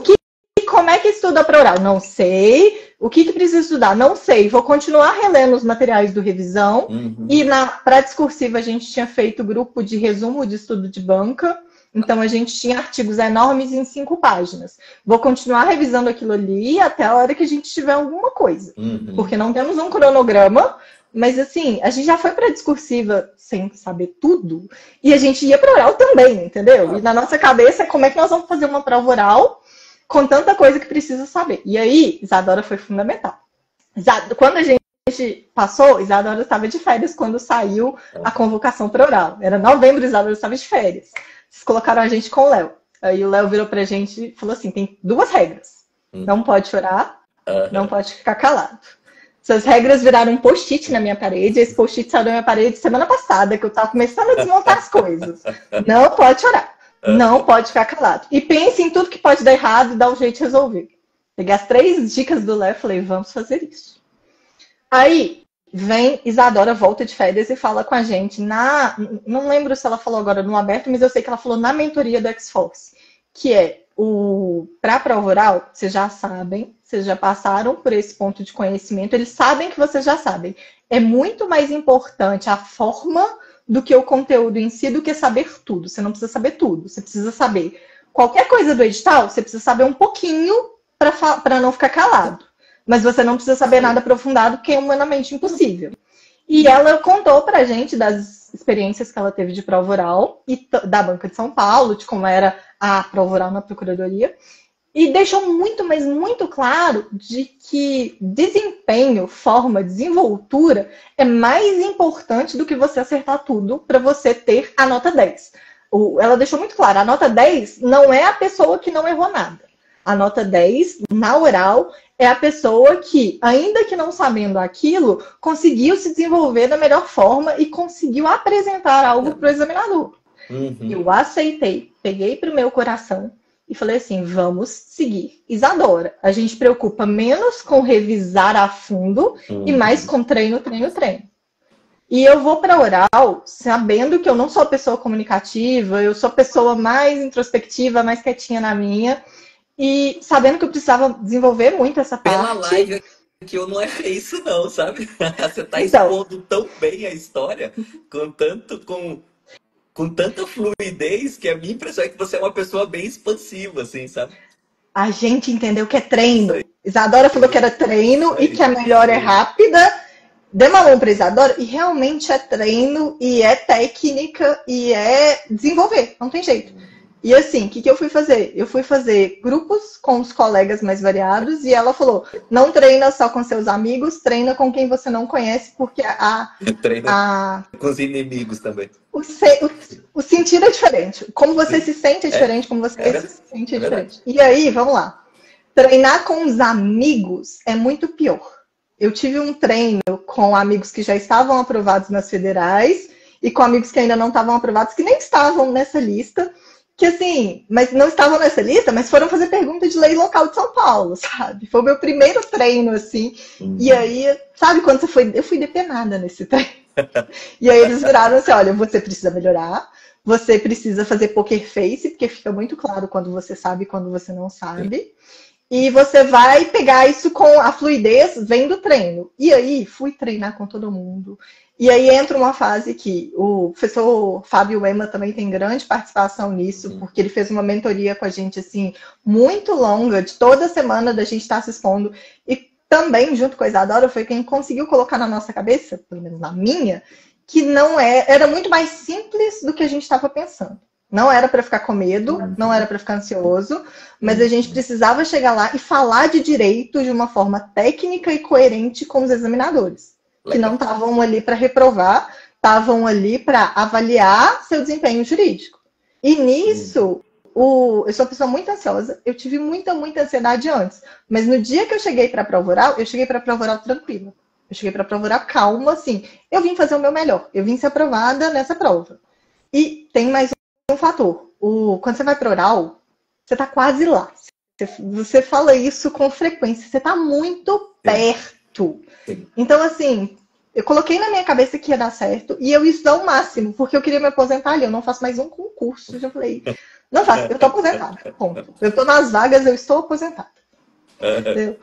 como é que estuda para oral? Não sei. O que precisa estudar? Não sei. Vou continuar relendo os materiais do revisão. E para discursiva, a gente tinha feito grupo de resumo de estudo de banca. Então, a gente tinha artigos enormes em 5 páginas. Vou continuar revisando aquilo ali até a hora que a gente tiver alguma coisa. Porque não temos um cronograma. Mas, assim, a gente já foi para discursiva sem saber tudo. E a gente ia para oral também, entendeu? E na nossa cabeça, como é que nós vamos fazer uma prova oral com tanta coisa que precisa saber? E aí, Isadora foi fundamental. Quando a gente passou, Isadora estava de férias quando saiu a convocação para oral. Era novembro, Isadora estava de férias. Vocês colocaram a gente com o Léo. Aí o Léo virou pra gente e falou assim, tem 2 regras. Não pode chorar, não pode ficar calado. Essas regras viraram um post-it na minha parede. Esse post-it saiu da minha parede semana passada, que eu estava começando a desmontar as coisas. Não pode chorar. Não pode ficar calado. E pense em tudo que pode dar errado e dar um jeito de resolver. Peguei as 3 dicas do Léo e falei, vamos fazer isso. Aí, vem Isadora, volta de férias e fala com a gente não lembro se ela falou agora no aberto, mas eu sei que ela falou na mentoria do X-Force, que é para a prova oral, vocês já sabem, vocês já passaram por esse ponto de conhecimento, eles sabem que vocês já sabem. É muito mais importante a forma do que o conteúdo em si, do que saber tudo. Você não precisa saber tudo, você precisa saber qualquer coisa do edital, você precisa saber um pouquinho para não ficar calado. Mas você não precisa saber nada aprofundado, que é humanamente impossível. E ela contou pra gente das experiências que ela teve de prova oral e da Banca de São Paulo, de como era a prova oral na Procuradoria, e deixou muito, mas muito claro de que desempenho, forma, desenvoltura é mais importante do que você acertar tudo para você ter a nota 10. Ela deixou muito claro, a nota 10 não é a pessoa que não errou nada. A nota 10, na oral, é a pessoa que, ainda que não sabendo aquilo, conseguiu se desenvolver da melhor forma e conseguiu apresentar algo para o examinador. Eu aceitei, peguei para o meu coração e falei assim, vamos seguir. Isadora, a gente preocupa menos com revisar a fundo e mais com treino. E eu vou para oral sabendo que eu não sou a pessoa comunicativa, eu sou a pessoa mais introspectiva, mais quietinha na minha. E sabendo que eu precisava desenvolver muito essa parte. Pela live que eu não achei isso não, sabe? Você tá expondo tão bem a história, com tanta fluidez, que a minha impressão é que você é uma pessoa bem expansiva, assim, sabe? A gente entendeu que é treino. Isadora falou que era treino e que a melhor é rápida. Deu uma mão para Isadora e realmente é treino e é técnica e é desenvolver, não tem jeito. E assim, o que eu fui fazer? Eu fui fazer grupos com os colegas mais variados e ela falou, não treina só com seus amigos, treina com quem você não conhece, porque treina com os inimigos também. O sentir é diferente. Como você se sente é diferente, como você se sente é diferente. E aí, vamos lá. Treinar com os amigos é muito pior. Eu tive um treino com amigos que já estavam aprovados nas federais e com amigos que ainda não estavam aprovados, que nem estavam nessa lista. Que assim, mas não estavam nessa lista, mas foram fazer pergunta de lei local de São Paulo, sabe? Foi o meu primeiro treino, assim. E aí, sabe quando você foi? Eu fui depenada nesse treino. E aí eles viraram assim, olha, você precisa melhorar, você precisa fazer poker face, porque fica muito claro quando você sabe e quando você não sabe. E você vai pegar isso com a fluidez, vem do treino. E aí, fui treinar com todo mundo. E aí entra uma fase que o professor Fábio Ema também tem grande participação nisso, porque ele fez uma mentoria com a gente, assim, muito longa, de toda semana da gente estar se expondo. E também, junto com a Isadora, foi quem conseguiu colocar na nossa cabeça, pelo menos na minha, que não era muito mais simples do que a gente estava pensando. Não era para ficar com medo, não era para ficar ansioso, mas a gente precisava chegar lá e falar de direito de uma forma técnica e coerente com os examinadores, que não estavam ali para reprovar, estavam ali para avaliar seu desempenho jurídico. E nisso, eu sou uma pessoa muito ansiosa, eu tive muita ansiedade antes, mas no dia que eu cheguei para a prova oral, eu cheguei para a prova oral tranquila. Eu cheguei para a prova oral calma, assim. Eu vim fazer o meu melhor, eu vim ser aprovada nessa prova. E tem mais um fator. Quando você vai para oral, você está quase lá. Você fala isso com frequência, você está muito perto. Então, assim, eu coloquei na minha cabeça que ia dar certo e eu ia ao máximo, porque eu queria me aposentar ali. Eu não faço mais um concurso. Já falei, não faço, eu estou aposentada. Ponto. Eu estou nas vagas, eu estou aposentada. Entendeu?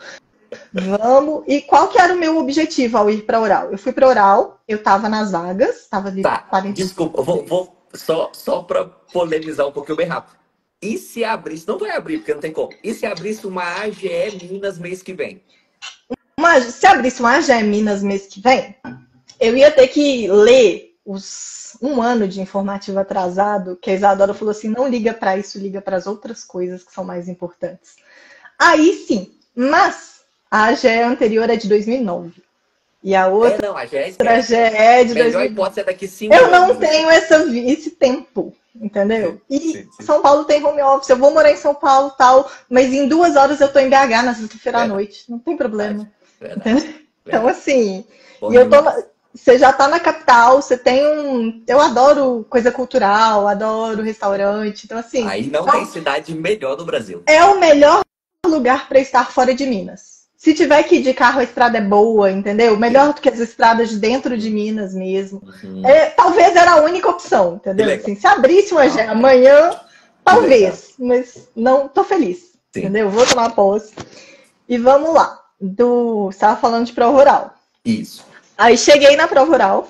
Vamos. E qual que era o meu objetivo ao ir para oral? Eu fui para oral, eu estava nas vagas, estava ali. Tá, 40... desculpa, vou só para polemizar um pouquinho bem rápido. E se abrisse, não vai abrir, porque não tem como. E se abrisse uma AGE Minas mês que vem? Se abrisse uma AGE Minas mês que vem, eu ia ter que ler um ano de informativo atrasado, que a Isadora falou assim, não liga para isso, liga para as outras coisas que são mais importantes. Aí sim, mas a AGE anterior é de 2009. E a outra não, a AGE é de 2009. Melhor hipótese é daqui 5 anos. Eu não tenho esse tempo, entendeu? Sim. São Paulo tem home office, eu vou morar em São Paulo tal, mas em 2 horas eu tô em BH na sexta-feira à noite. Não tem problema. Verdade. Então, assim, você já tá na capital, você tem eu adoro coisa cultural, adoro restaurante, então assim... Aí não tem cidade melhor do Brasil. É o melhor lugar para estar fora de Minas. Se tiver que ir de carro, a estrada é boa, entendeu? Melhor do que as estradas de dentro de Minas mesmo. Talvez era a única opção, entendeu? Assim, se abrisse uma AGE amanhã, talvez, mas não, tô feliz, entendeu? Vou tomar posse. E vamos lá. Você estava falando de prova oral. Isso. Aí cheguei na prova oral,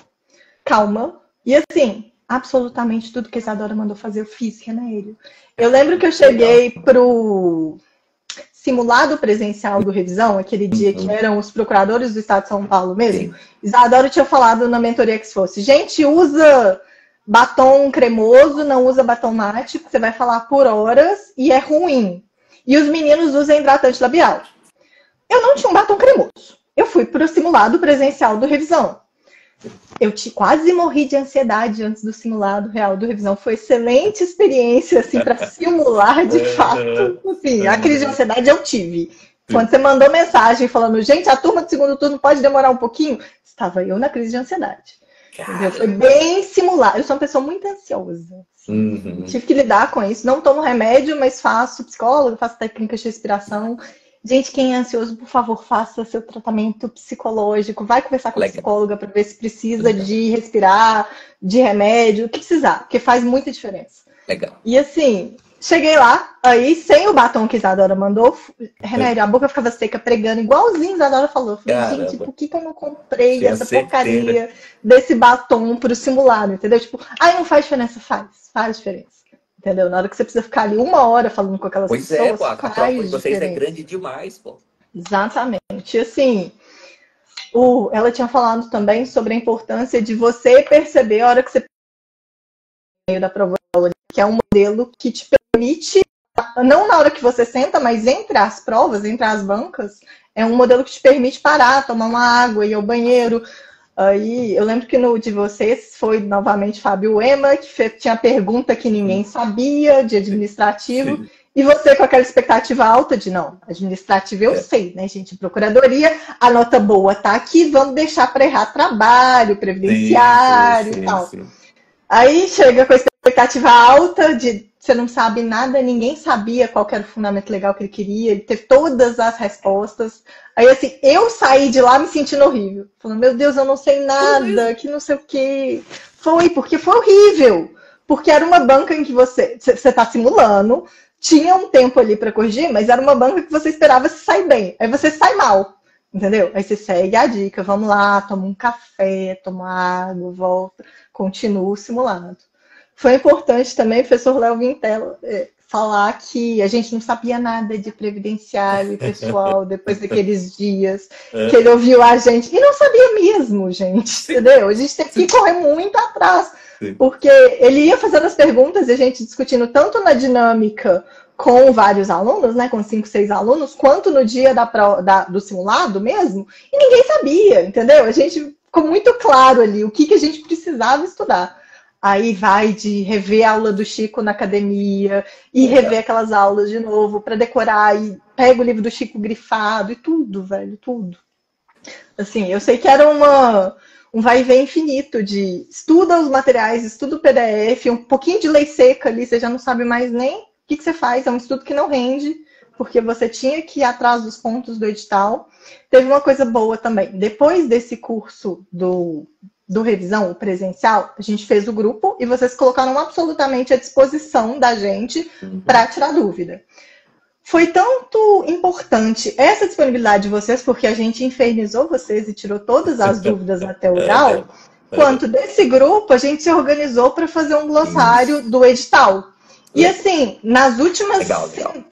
calma, e assim, absolutamente tudo que a Isadora mandou fazer, eu fiz, Renério. Eu lembro que eu cheguei pro simulado presencial do Revisão, aquele dia que eram os procuradores do Estado de São Paulo mesmo. Isadora tinha falado na mentoria que se fosse, gente, usa batom cremoso, não usa batom mate, porque você vai falar por horas e é ruim. E os meninos usam hidratante labial. Eu não tinha um batom cremoso. Eu fui para o simulado presencial do Revisão. Eu quase morri de ansiedade antes do simulado real do Revisão. Foi excelente experiência, assim, para simular de fato. Assim, a crise de ansiedade eu tive. Quando você mandou mensagem falando, gente, a turma do segundo turno pode demorar um pouquinho, estava eu na crise de ansiedade. Foi bem simulado. Eu sou uma pessoa muito ansiosa. Assim. Tive que lidar com isso. Não tomo remédio, mas faço psicólogo, faço técnicas de respiração. Gente, quem é ansioso, por favor, faça seu tratamento psicológico. Vai conversar com a psicóloga para ver se precisa de respirar, de remédio, o que precisar, porque faz muita diferença. Legal. E assim, cheguei lá, aí, sem o batom que a Isadora mandou, Renério, a boca ficava seca, pregando, igualzinho a Isadora falou. Falei, gente, por que eu não comprei essa porcaria desse batom pro simulado, entendeu? Tipo, não faz diferença, faz diferença. Entendeu? Na hora que você precisa ficar ali 1 hora falando com aquelas pessoas, pô, a prova de vocês é grande demais, pô. Exatamente. E assim, ela tinha falado também sobre a importância de você perceber a hora que você meio da prova, que é um modelo que te permite, não na hora que você senta, mas entre as provas, entre as bancas, é um modelo que te permite parar, tomar uma água, ir ao banheiro. Aí, eu lembro que no de vocês foi novamente Fábio Ema, que tinha pergunta que ninguém sabia, de administrativo, sim. E você com aquela expectativa alta de, não, administrativo eu sei, né, gente? Procuradoria, a nota boa tá aqui, vamos deixar para errar trabalho, previdenciário e tal. Sim. Aí chega com a expectativa alta de você não sabe nada, ninguém sabia qual era o fundamento legal que ele queria, ele teve todas as respostas. Aí, assim, eu saí de lá me sentindo horrível. Falando, meu Deus, eu não sei nada, que não sei o quê. Porque foi horrível. Porque era uma banca em que você tá simulando, tinha um tempo ali para corrigir, mas era uma banca que você esperava se sair bem. Aí você sai mal, entendeu? Aí você segue a dica, vamos lá, toma um café, toma água, volta, continua o simulado. Foi importante também, o professor Léo Vintela falar que a gente não sabia nada de previdenciário e pessoal depois daqueles dias que ele ouviu a gente. E não sabia mesmo, gente, entendeu? A gente teve que correr muito atrás, porque ele ia fazendo as perguntas e a gente discutindo tanto na dinâmica com vários alunos, né, com 5, 6 alunos, quanto no dia do simulado mesmo, e ninguém sabia, entendeu? A gente ficou muito claro ali o que a gente precisava estudar. Aí vai de rever a aula do Chico na academia e rever aquelas aulas de novo para decorar e pega o livro do Chico grifado e tudo, velho, tudo. Assim, eu sei que era um vai e vem infinito de estuda os materiais, estuda o PDF, um pouquinho de lei seca ali, você já não sabe mais nem o que você faz, é um estudo que não rende, porque você tinha que ir atrás dos pontos do edital. Teve uma coisa boa também, depois desse curso do revisão presencial, a gente fez o grupo e vocês colocaram absolutamente à disposição da gente para tirar dúvida. Foi tanto importante essa disponibilidade de vocês, porque a gente infernizou vocês e tirou todas as dúvidas até oral, quanto desse grupo a gente se organizou para fazer um glossário do edital. E assim, nas últimas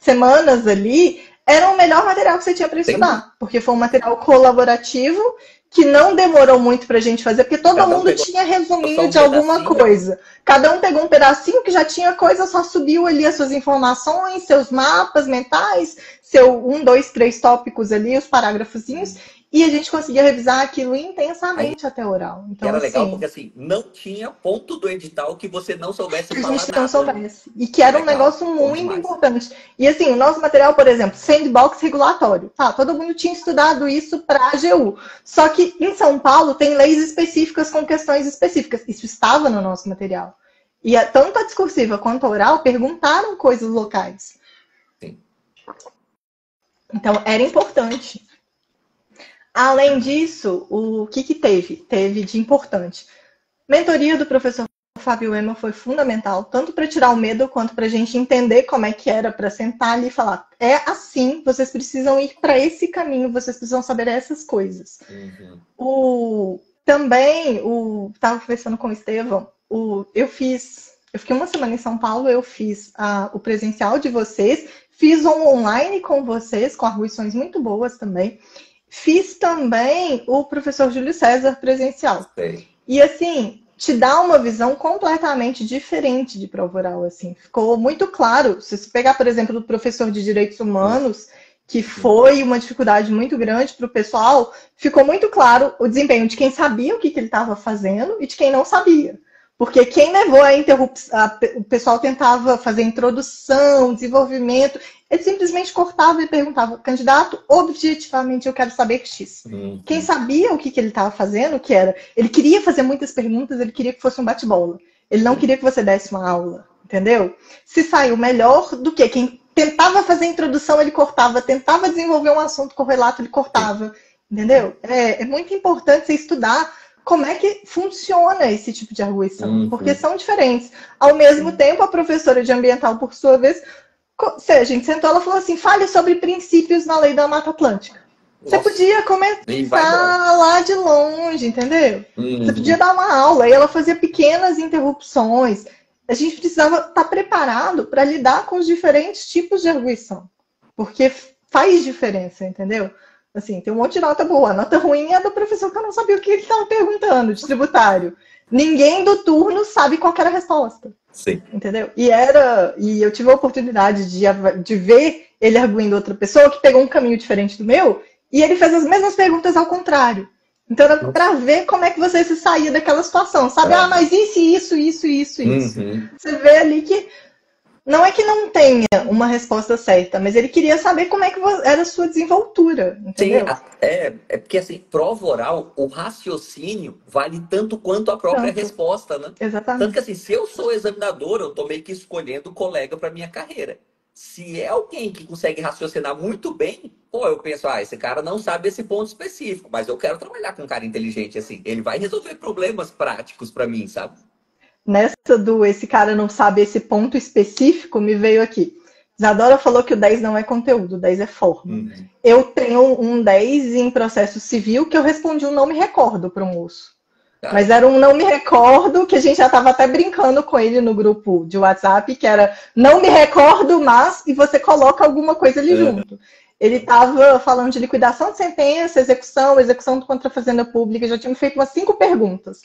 semanas ali, era o melhor material que você tinha para estudar, porque foi um material colaborativo que não demorou muito para a gente fazer, porque todo mundo tinha resuminho de alguma coisa. Cada um pegou um pedacinho que já tinha coisa, só subiu ali as suas informações, seus mapas mentais, seu 1, 2, 3 tópicos ali, os parágrafozinhos, e a gente conseguia revisar aquilo intensamente até oral. Então, era legal, assim, porque assim, não tinha ponto do edital que você não soubesse falar nada. A gente não soubesse. E que era um negócio muito importante. E assim, o nosso material, por exemplo, sandbox regulatório. Tá, todo mundo tinha estudado isso para a AGU. Só que em São Paulo tem leis específicas com questões específicas. Isso estava no nosso material. E tanto a discursiva quanto a oral perguntaram coisas locais. Sim. Então, era importante. Além disso, o que teve? Teve de importante. Mentoria do professor Fábio Ema foi fundamental, tanto para tirar o medo, quanto para a gente entender como é que era, para sentar ali e falar, é assim, vocês precisam ir para esse caminho, vocês precisam saber essas coisas. Estava conversando com o Estevão, eu fiquei uma semana em São Paulo, eu fiz o presencial de vocês, fiz um online com vocês, com arguições muito boas também. Fiz também o professor Júlio César presencial. Sei. E assim, te dá uma visão completamente diferente de prova oral. Assim. Ficou muito claro. Se você pegar, por exemplo, o professor de Direitos Humanos, que foi uma dificuldade muito grande para o pessoal, ficou muito claro o desempenho de quem sabia o que ele estava fazendo e de quem não sabia. Porque quem levou a interrupção, o pessoal tentava fazer introdução, desenvolvimento, ele simplesmente cortava e perguntava, candidato, objetivamente eu quero saber X. Quem sabia o que ele estava fazendo, que era, ele queria fazer muitas perguntas, ele queria que fosse um bate-bola. Ele não queria que você desse uma aula, entendeu? Se saiu melhor do que quem tentava fazer a introdução, ele cortava, tentava desenvolver um assunto correlato, ele cortava, entendeu? É muito importante você estudar como é que funciona esse tipo de arguição, porque são diferentes. Ao mesmo tempo, a professora de ambiental, por sua vez, a gente sentou, ela falou assim, fale sobre princípios na lei da Mata Atlântica. Você podia começar lá de longe, entendeu? Você podia dar uma aula, e ela fazia pequenas interrupções. A gente precisava estar preparado para lidar com os diferentes tipos de arguição, porque faz diferença, entendeu? Assim, tem um monte de nota boa. A nota ruim é do professor que eu não sabia o que ele estava perguntando, de tributário. Ninguém do turno sabe qual era a resposta. Sim. Entendeu? E eu tive a oportunidade de ver ele arguindo outra pessoa que pegou um caminho diferente do meu, e ele fez as mesmas perguntas ao contrário. Então era para ver como é que você se saía daquela situação, sabe? Mas isso. Você vê ali que não é que não tenha uma resposta certa, mas ele queria saber como é que era a sua desenvoltura, entendeu? Sim, é porque assim, prova oral, o raciocínio vale tanto quanto a própria resposta, né? Exatamente. Tanto que assim, se eu sou examinador, eu tô meio que escolhendo o colega para minha carreira. Se é alguém que consegue raciocinar muito bem, eu penso, esse cara não sabe esse ponto específico, mas eu quero trabalhar com um cara inteligente assim. Ele vai resolver problemas práticos para mim, sabe? Nessa esse cara não sabe esse ponto específico, me veio aqui. Isadora falou que o 10 não é conteúdo, o 10 é forma. Eu tenho um 10 em processo civil que eu respondi um não me recordo para o moço. Mas era um não me recordo, que a gente já estava até brincando com ele no grupo de WhatsApp, que era não me recordo, mas, e você coloca alguma coisa ali junto. Ele estava falando de liquidação de sentença, execução contra a fazenda pública, já tinha feito umas 5 perguntas.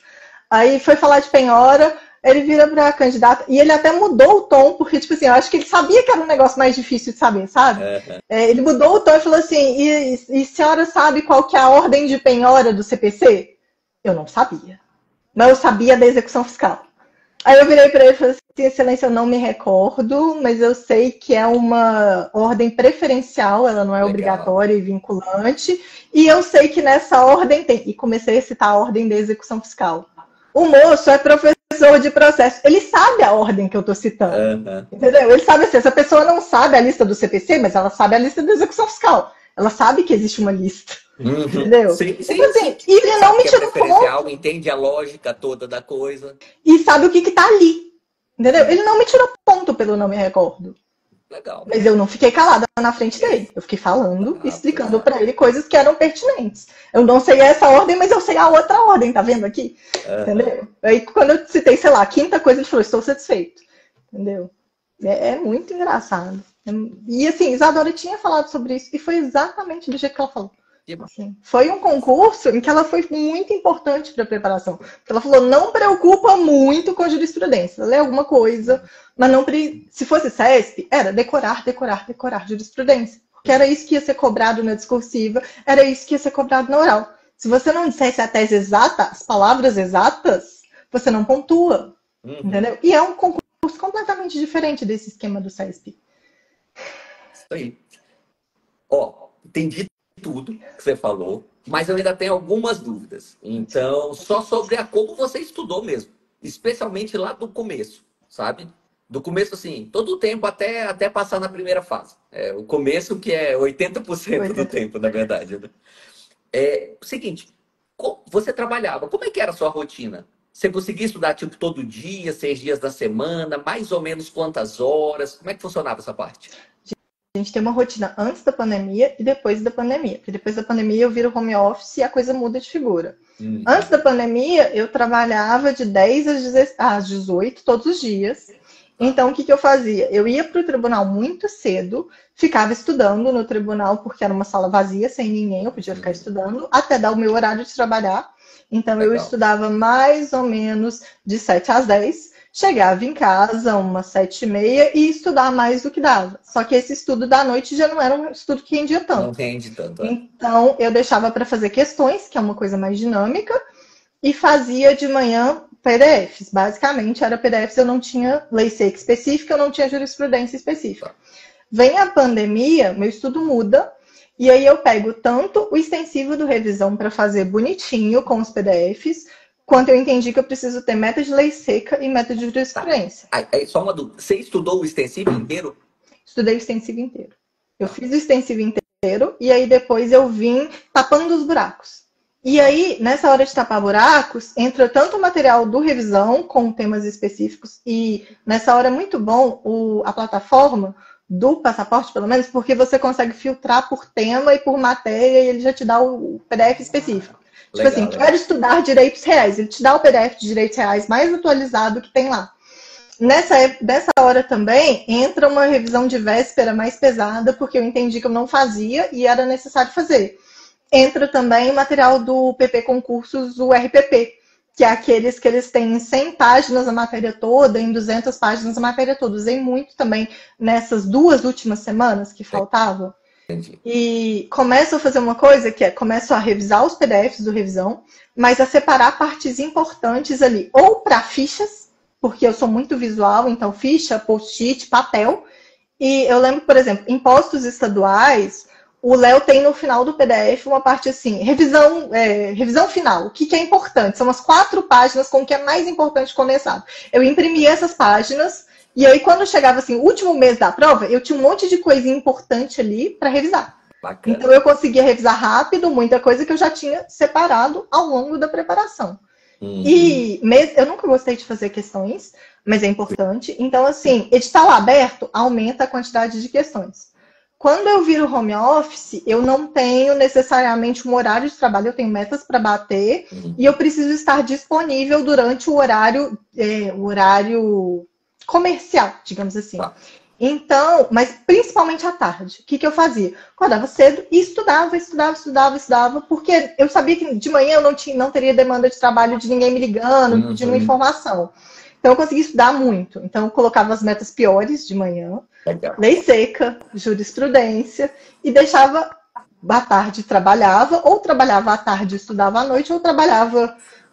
Aí foi falar de penhora, ele vira para a candidata, e ele até mudou o tom, porque, tipo assim, eu acho que ele sabia que era um negócio mais difícil de saber, sabe? Ele mudou o tom e falou assim, e a senhora sabe qual que é a ordem de penhora do CPC? Eu não sabia. Mas eu sabia da execução fiscal. Aí eu virei para ele e falei assim, excelência, eu não me recordo, mas eu sei que é uma ordem preferencial, ela não é obrigatória e vinculante, e eu sei que nessa ordem tem... E comecei a citar a ordem da execução fiscal. O moço é professor de processo, ele sabe a ordem que eu estou citando, entendeu? Ele sabe assim, essa pessoa não sabe a lista do CPC, mas ela sabe a lista da execução fiscal. Ela sabe que existe uma lista. Entendeu? Sim, então, assim, e ele não me tirou ponto. Entende a lógica toda da coisa. E sabe o que tá ali. Entendeu? Ele não me tirou ponto pelo não me recordo. Legal. Mas eu não fiquei calada na frente dele. Eu fiquei falando, explicando para ele coisas que eram pertinentes. Eu não sei essa ordem, mas eu sei a outra ordem, tá vendo aqui? Entendeu? Aí quando eu citei, sei lá, a 5ª coisa, ele falou, estou satisfeito. Entendeu? É muito engraçado. E assim, Isadora tinha falado sobre isso e foi exatamente do jeito que ela falou. Assim, foi um concurso em que ela foi muito importante para a preparação. Ela falou, não preocupa muito com jurisprudência. Lê alguma coisa, mas não... Se fosse CESP, era decorar jurisprudência. Porque era isso que ia ser cobrado na discursiva, era isso que ia ser cobrado na oral. Se você não dissesse a tese exata, as palavras exatas, você não pontua. Entendeu? E é um concurso completamente diferente desse esquema do CESP. Isso aí. Entendi tudo que você falou, mas eu ainda tenho algumas dúvidas. Então, só sobre como você estudou mesmo, especialmente lá do começo, sabe? Do começo, assim, todo o tempo até passar na primeira fase. O começo que é 80% do tempo, na verdade. Né? O seguinte, você trabalhava, como é que era a sua rotina? Você conseguia estudar tipo todo dia, 6 dias da semana, mais ou menos quantas horas? Como é que funcionava essa parte? A gente tem uma rotina antes da pandemia e depois da pandemia. Porque depois da pandemia eu viro home office e a coisa muda de figura. Antes da pandemia, eu trabalhava de 10 às 18 todos os dias. Então, o que eu fazia? Eu ia para o tribunal muito cedo, ficava estudando no tribunal, porque era uma sala vazia, sem ninguém, eu podia ficar estudando, até dar o meu horário de trabalhar. Então, eu estudava mais ou menos de 7 às 10. Chegava em casa, umas 7h30, e estudar mais do que dava. Só que esse estudo da noite já não era um estudo que rendia tanto. Não rende tanto. Então, eu deixava para fazer questões, que é uma coisa mais dinâmica, e fazia de manhã PDFs. Basicamente, era PDFs, eu não tinha lei seca específica, eu não tinha jurisprudência específica. Vem a pandemia, meu estudo muda, e aí eu pego tanto o extensivo do revisão para fazer bonitinho com os PDFs, quanto eu entendi que eu preciso ter meta de lei seca e meta de jurisprudência. Aí só uma dúvida. Você estudou o extensivo inteiro? Estudei o extensivo inteiro. Eu fiz o extensivo inteiro e aí depois eu vim tapando os buracos. E aí, nessa hora de tapar buracos, entra tanto o material do revisão, com temas específicos, e nessa hora é muito bom a plataforma do passaporte, pelo menos, porque você consegue filtrar por tema e por matéria e ele já te dá o PDF específico. Tipo assim, quero estudar direitos reais. Ele te dá o PDF de direitos reais mais atualizado que tem lá. Nessa hora também, entra uma revisão de véspera mais pesada, porque eu entendi que eu não fazia e era necessário fazer. Entra também o material do PP Concursos, o RPP, que é aqueles que eles têm em 100 páginas a matéria toda, em 200 páginas a matéria toda. Usei muito também nessas 2 últimas semanas que faltava. Entendi. E começo a fazer uma coisa que é, começo a revisar os PDFs do revisão, mas a separar partes importantes ali, ou para fichas, porque eu sou muito visual, então ficha, post-it, papel. E eu lembro, por exemplo, impostos estaduais, o Léo tem no final do PDF uma parte assim, revisão final, o que é importante? São as 4 páginas com o que é mais importante condensado. Eu imprimi essas páginas, e aí quando chegava assim, o último mês da prova, eu tinha um monte de coisinha importante ali para revisar. Bacana. Então eu conseguia revisar rápido, muita coisa que eu já tinha separado ao longo da preparação. E eu nunca gostei de fazer questões, mas é importante. Então, assim, edital aberto aumenta a quantidade de questões. quando eu viro home office, eu não tenho necessariamente um horário de trabalho, eu tenho metas para bater e eu preciso estar disponível durante o horário comercial, digamos assim. Tá. Então, mas principalmente à tarde. O que eu fazia? Acordava cedo e estudava, porque eu sabia que de manhã eu não teria demanda de trabalho de ninguém me ligando, pedindo informação. Então, eu conseguia estudar muito. Então, eu colocava as metas piores de manhã, Legal. lei seca, jurisprudência, e deixava à tarde, trabalhava à tarde, estudava à noite,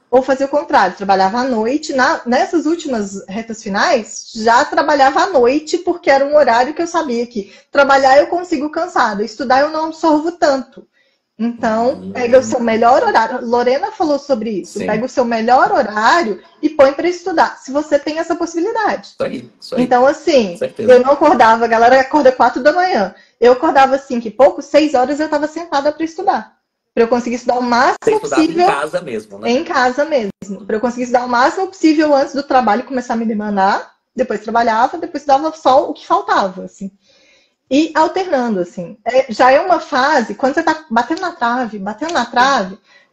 ou fazia o contrário, trabalhava à noite. Nessas últimas retas finais, já trabalhava à noite, porque era um horário que eu sabia que trabalhar eu consigo cansada, estudar eu não absorvo tanto. Então, pega o seu melhor horário. Lorena falou sobre isso. Sim. Pega o seu melhor horário e põe para estudar, se você tem essa possibilidade. Isso aí. Então, assim, Certeza. eu não acordava, a galera acorda 4 da manhã. Eu acordava 5 e pouco, 6 horas eu estava sentada para estudar. Para eu conseguir estudar o máximo possível. Em casa mesmo, né? Em casa mesmo. Para eu conseguir estudar o máximo possível antes do trabalho começar a me demandar. Depois trabalhava, depois estudava só o que faltava, assim. E alternando, assim. Já é uma fase, quando você está batendo na trave,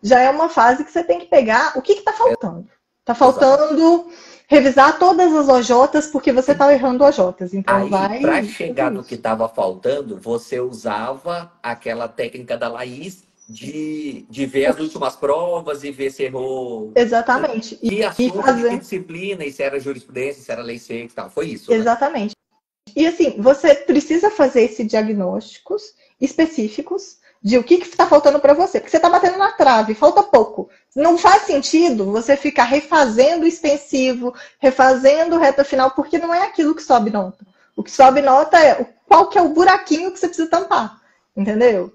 já é uma fase que você tem que pegar o que está faltando. Está faltando revisar todas as OJs, porque você está errando OJs. Então, aí, para chegar no que estava faltando, você usava aquela técnica da Laís de ver as últimas provas e ver se errou. Exatamente. E assunto de que disciplina, e se era jurisprudência, se era lei seca e tal. Foi isso, né? Exatamente. E assim, você precisa fazer esses diagnósticos específicos de o que está faltando para você. Porque você está batendo na trave, falta pouco. Não faz sentido você ficar refazendo extensivo, refazendo reta final, porque não é aquilo que sobe nota. O que sobe nota é qual que é o buraquinho que você precisa tampar. Entendeu?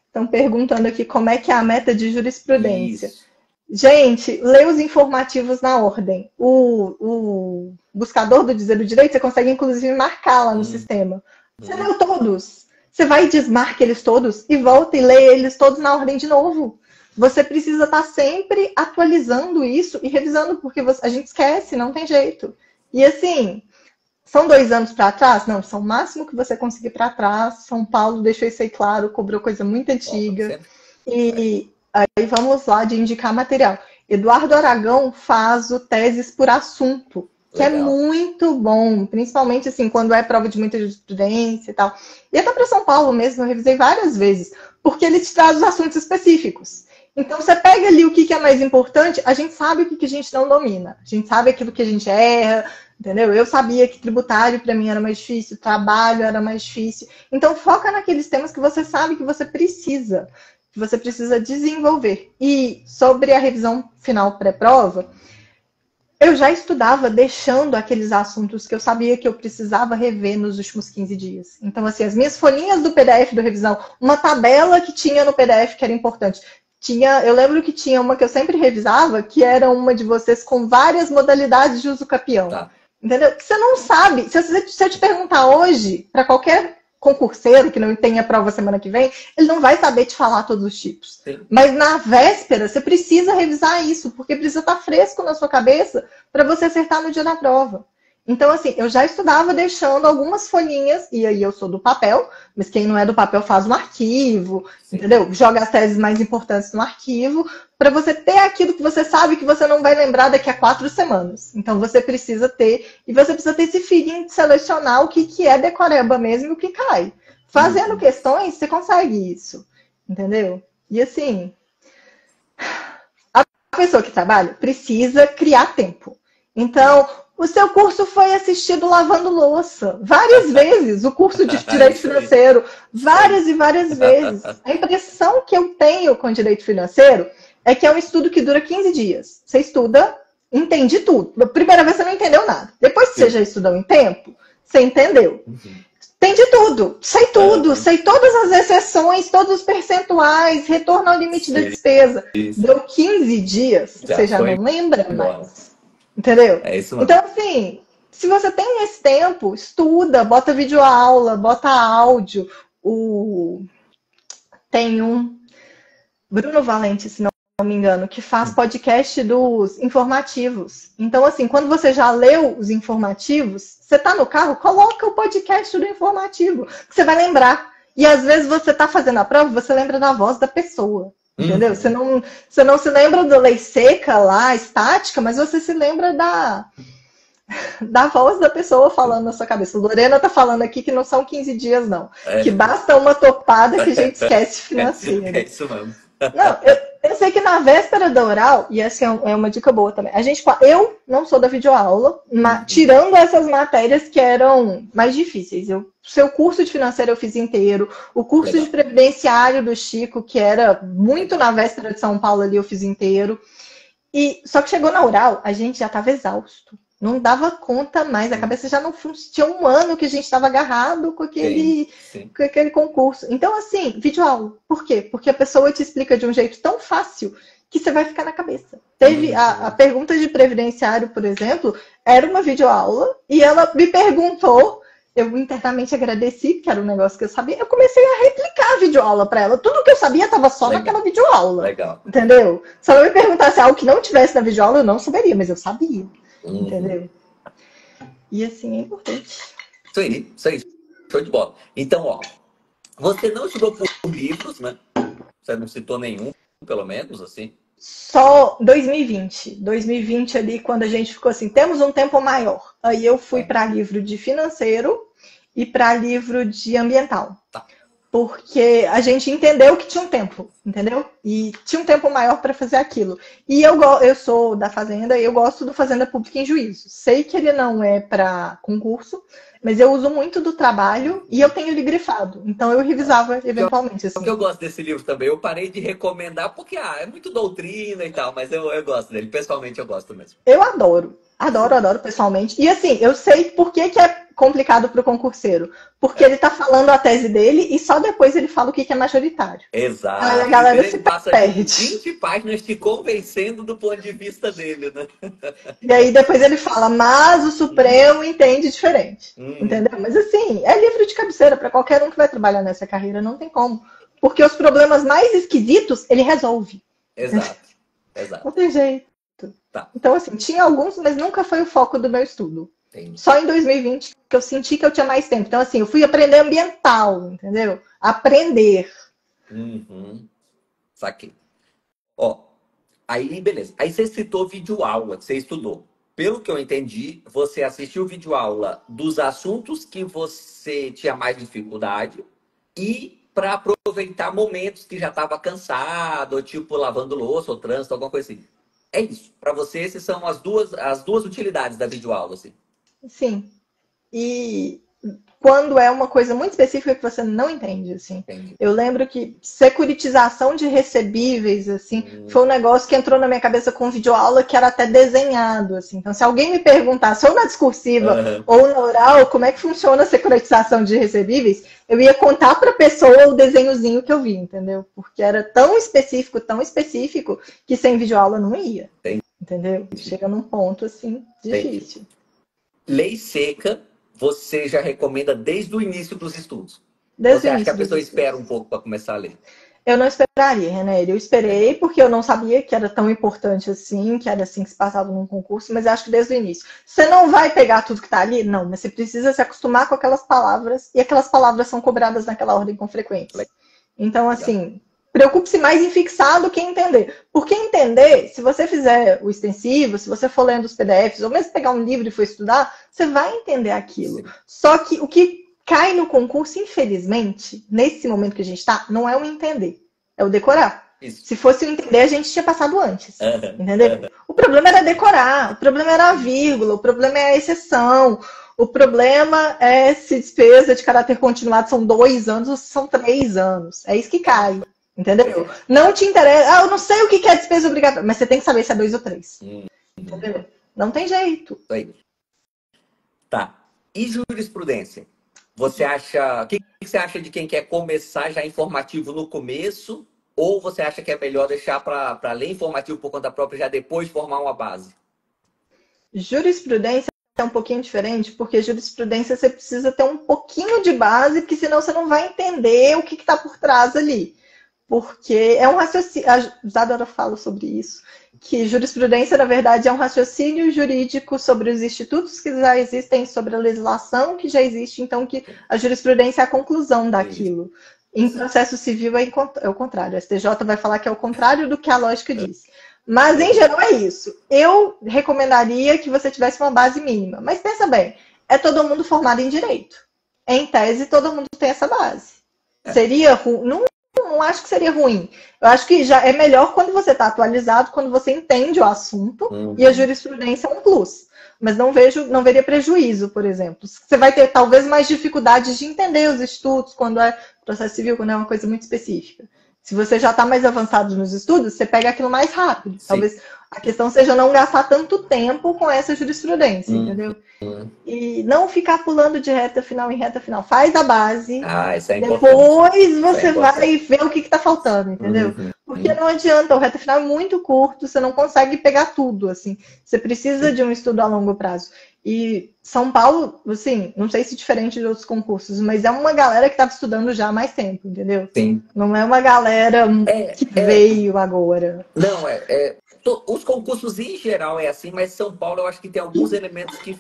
Estão perguntando aqui como é que é a meta de jurisprudência. Isso. Gente, lê os informativos na ordem. O buscador do Dizer o Direito, você consegue inclusive marcar lá no sistema. Você leu todos. Você vai e desmarca eles todos e volta e lê eles todos na ordem de novo. Você precisa estar sempre atualizando isso e revisando, porque a gente esquece, não tem jeito. E assim, são 2 anos para trás? Não, são o máximo que você conseguir para trás. São Paulo deixou isso aí claro, cobrou coisa muito antiga. E aí vamos lá de indicar material. Eduardo Aragão faz o Teses por Assunto, que é muito bom, principalmente assim, quando é prova de muita jurisprudência e tal. E até para São Paulo mesmo, eu revisei várias vezes, porque ele te traz os assuntos específicos. Então, você pega ali o que é mais importante, a gente sabe o que a gente não domina. A gente sabe aquilo que a gente erra, entendeu? Eu sabia que tributário para mim era mais difícil, trabalho era mais difícil. Então, foca naqueles temas que você sabe que você precisa desenvolver. E sobre a revisão final pré-prova, eu já estudava deixando aqueles assuntos que eu sabia que eu precisava rever nos últimos 15 dias. Então, assim, as minhas folhinhas do PDF do revisão, uma tabela que tinha no PDF que era importante. Eu lembro que tinha uma que eu sempre revisava, que era uma de vocês com várias modalidades de uso capião. Tá. Entendeu? Você não sabe. Se eu te perguntar hoje, para qualquer concurseiro que não tenha prova semana que vem, ele não vai saber te falar todos os tipos. Sim. Mas na véspera, você precisa revisar isso, porque precisa estar fresco na sua cabeça para você acertar no dia da prova. Então, assim, eu já estudava deixando algumas folhinhas, e aí eu sou do papel, mas quem não é do papel faz no arquivo, entendeu? Joga as teses mais importantes no arquivo, para você ter aquilo que você sabe que você não vai lembrar daqui a 4 semanas. Então, você precisa ter, e você precisa ter esse feeling de selecionar o que é decoreba mesmo e o que cai. Fazendo questões, você consegue isso, entendeu? E assim, a pessoa que trabalha precisa criar tempo. Então, o seu curso foi assistido lavando louça. Várias vezes. O curso de Direito Financeiro. Várias e várias vezes. A impressão que eu tenho com Direito Financeiro é que é um estudo que dura 15 dias. Você estuda, entende tudo. Na primeira vez você não entendeu nada. Depois que você já estudou em tempo, você entendeu. Entendi tudo. Sei tudo. Sei todas as exceções, todos os percentuais, retorno ao limite da despesa. Deu 15 dias. Você já não lembra mais. Entendeu? É isso mesmo. Então, assim, se você tem esse tempo, estuda, bota videoaula, bota áudio. Tem um Bruno Valente, se não me engano, que faz podcast dos informativos. Então, assim, quando você já leu os informativos, você tá no carro, coloca o podcast do informativo, que você vai lembrar. E às vezes você tá fazendo a prova, você lembra da voz da pessoa. Entendeu? Você não se lembra da lei seca lá, estática, mas você se lembra da voz da pessoa falando na sua cabeça. Lorena tá falando aqui que não são 15 dias, não. Que basta uma topada que a gente esquece financeiro. É isso mesmo. Não, eu sei que na véspera da oral, e assim é uma dica boa também, eu não sou da videoaula, tirando essas matérias que eram mais difíceis. Seu curso de financeiro eu fiz inteiro, o curso de previdenciário do Chico, que era muito na véspera de São Paulo ali, eu fiz inteiro. Só que chegou na oral, a gente já estava exausto. Não dava conta mais, a cabeça já não funcionava. Tinha um ano que a gente estava agarrado com aquele concurso. Então, assim, videoaula. Por quê? Porque a pessoa te explica de um jeito tão fácil que você vai ficar na cabeça. Teve a pergunta de previdenciário, por exemplo, era uma videoaula e ela me perguntou, eu internamente agradeci, que era um negócio que eu sabia, eu comecei a replicar a videoaula para ela. Tudo que eu sabia estava só naquela videoaula. Legal. Entendeu? Se ela me perguntasse algo que não tivesse na videoaula, eu não saberia, mas eu sabia. Entendeu? E assim é importante. Isso aí. Show de bola. Então, ó, você não estudou por livros, né? Você não citou nenhum, pelo menos, assim? Só 2020. 2020 ali, quando a gente ficou assim, temos um tempo maior. Aí eu fui para livro de financeiro e para livro de ambiental. Tá. Porque a gente entendeu que tinha um tempo, entendeu? E tinha um tempo maior para fazer aquilo. E eu sou da Fazenda e eu gosto do Fazenda Pública em Juízo. Sei que ele não é para concurso, mas eu uso muito do trabalho e eu tenho ele grifado. Então eu revisava eventualmente. Assim. Eu gosto desse livro também. Eu parei de recomendar porque é muito doutrina e tal, mas eu gosto dele. Pessoalmente eu gosto mesmo. Eu adoro. Adoro pessoalmente. E assim, eu sei por que é complicado para o concurseiro. Porque ele tá falando a tese dele e só depois ele fala o que é majoritário. Exato. Aí a galera ele se passa perde. 20 páginas te convencendo do ponto de vista dele, né? E aí depois ele fala, mas o Supremo entende diferente. Entendeu? Mas assim, é livro de cabeceira para qualquer um que vai trabalhar nessa carreira, não tem como. Porque os problemas mais esquisitos, ele resolve. Exato. Não tem jeito. Tá. Então, assim, tinha alguns, mas nunca foi o foco do meu estudo. Entendi. Só em 2020 que eu senti que eu tinha mais tempo. Então, assim, eu fui aprender ambiental, entendeu? Aprender. Saquei. Ó, aí, beleza. Aí você citou videoaula que você estudou. Pelo que eu entendi, você assistiu videoaula dos assuntos que você tinha mais dificuldade e para aproveitar momentos que já estava cansado, tipo lavando louça ou trânsito, alguma coisa assim. É isso. Para você, essas são as duas utilidades da videoaula, assim. Sim. E quando é uma coisa muito específica que você não entende, assim. Entendi. Eu lembro que securitização de recebíveis, assim, foi um negócio que entrou na minha cabeça com videoaula que era até desenhado, assim. Então, se alguém me perguntasse, ou na discursiva ou na oral, como é que funciona a securitização de recebíveis, eu ia contar para a pessoa o desenhozinho que eu vi, entendeu? Porque era tão específico, que sem videoaula não ia. Entendi. Entendeu? Chega num ponto, assim, difícil. Entendi. Lei seca, você já recomenda desde o início dos estudos? Você acha que a pessoa espera um pouco para começar a ler? Eu não esperaria, René. Eu esperei porque eu não sabia que era tão importante assim, que era assim que se passava num concurso, mas acho que desde o início. Você não vai pegar tudo que está ali? Não, mas você precisa se acostumar com aquelas palavras, e aquelas palavras são cobradas naquela ordem com frequência. Então, assim, preocupe-se mais em fixar do que em entender. Porque entender, se você fizer o extensivo, se você for lendo os PDFs, ou mesmo pegar um livro e for estudar, você vai entender aquilo. Sim. Só que o que cai no concurso, infelizmente, nesse momento que a gente está, não é o entender, é o decorar. Isso. Se fosse o entender, a gente tinha passado antes. Entendeu? O problema era decorar, o problema era a vírgula, o problema é a exceção, o problema é se despesa de caráter continuado são 2 anos ou são 3 anos. É isso que cai. Entendeu? Não te interessa. Eu não sei o que é despesa obrigatória, mas você tem que saber se é 2 ou 3. Entendeu? Não tem jeito. Aí. Tá. E jurisprudência? Você acha. O que você acha de quem quer começar já informativo no começo? Ou você acha que é melhor deixar para ler informativo por conta própria e já depois formar uma base? Jurisprudência é um pouquinho diferente, porque jurisprudência você precisa ter um pouquinho de base, porque senão você não vai entender o que está por trás ali. porque é um raciocínio, a Isadora fala sobre isso, que jurisprudência, na verdade, é um raciocínio jurídico sobre os institutos que já existem, sobre a legislação que já existe, então que a jurisprudência é a conclusão daquilo. Em processo civil é o contrário. A STJ vai falar que é o contrário do que a lógica diz. Mas, em geral, é isso. Eu recomendaria que você tivesse uma base mínima. Mas pensa bem, é todo mundo formado em direito. Em tese, todo mundo tem essa base. Seria ruim? Não acho que seria ruim. Eu acho que já é melhor quando você está atualizado, quando você entende o assunto, e a jurisprudência é um plus. Mas não veria prejuízo, por exemplo. Você vai ter talvez mais dificuldades de entender os estudos quando é processo civil, quando é uma coisa muito específica. Se você já está mais avançado nos estudos, você pega aquilo mais rápido. Sim. Talvez a questão seja não gastar tanto tempo com essa jurisprudência, entendeu? E não ficar pulando de reta final em reta final. Faz a base, isso é depois você vai ver o que está faltando, entendeu? Porque não adianta, o reta final é muito curto, você não consegue pegar tudo, assim. Você precisa de um estudo a longo prazo. E São Paulo, assim, não sei se diferente de outros concursos, mas é uma galera que estava estudando já há mais tempo, entendeu? Sim. Não é uma galera que veio agora. Não, os concursos em geral é assim, mas São Paulo eu acho que tem alguns elementos que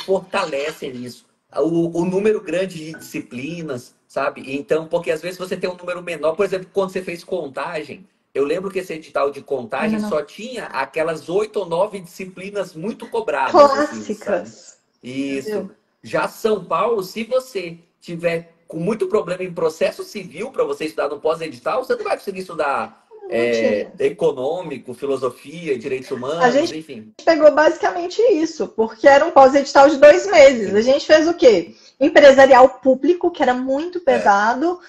fortalecem isso. O número grande de disciplinas, sabe? Então, porque às vezes você tem um número menor, por exemplo, quando você fez contagem, eu lembro que esse edital de contagem só tinha aquelas 8 ou 9 disciplinas muito cobradas. Clássicas. Assim, isso. Entendeu? Já São Paulo, se você tiver com muito problema em processo civil para você estudar no pós-edital, você não vai conseguir estudar econômico, filosofia, direitos humanos, a gente enfim. Pegou basicamente isso, porque era um pós-edital de 2 meses. Sim. A gente fez o quê? Empresarial público, que era muito pesado,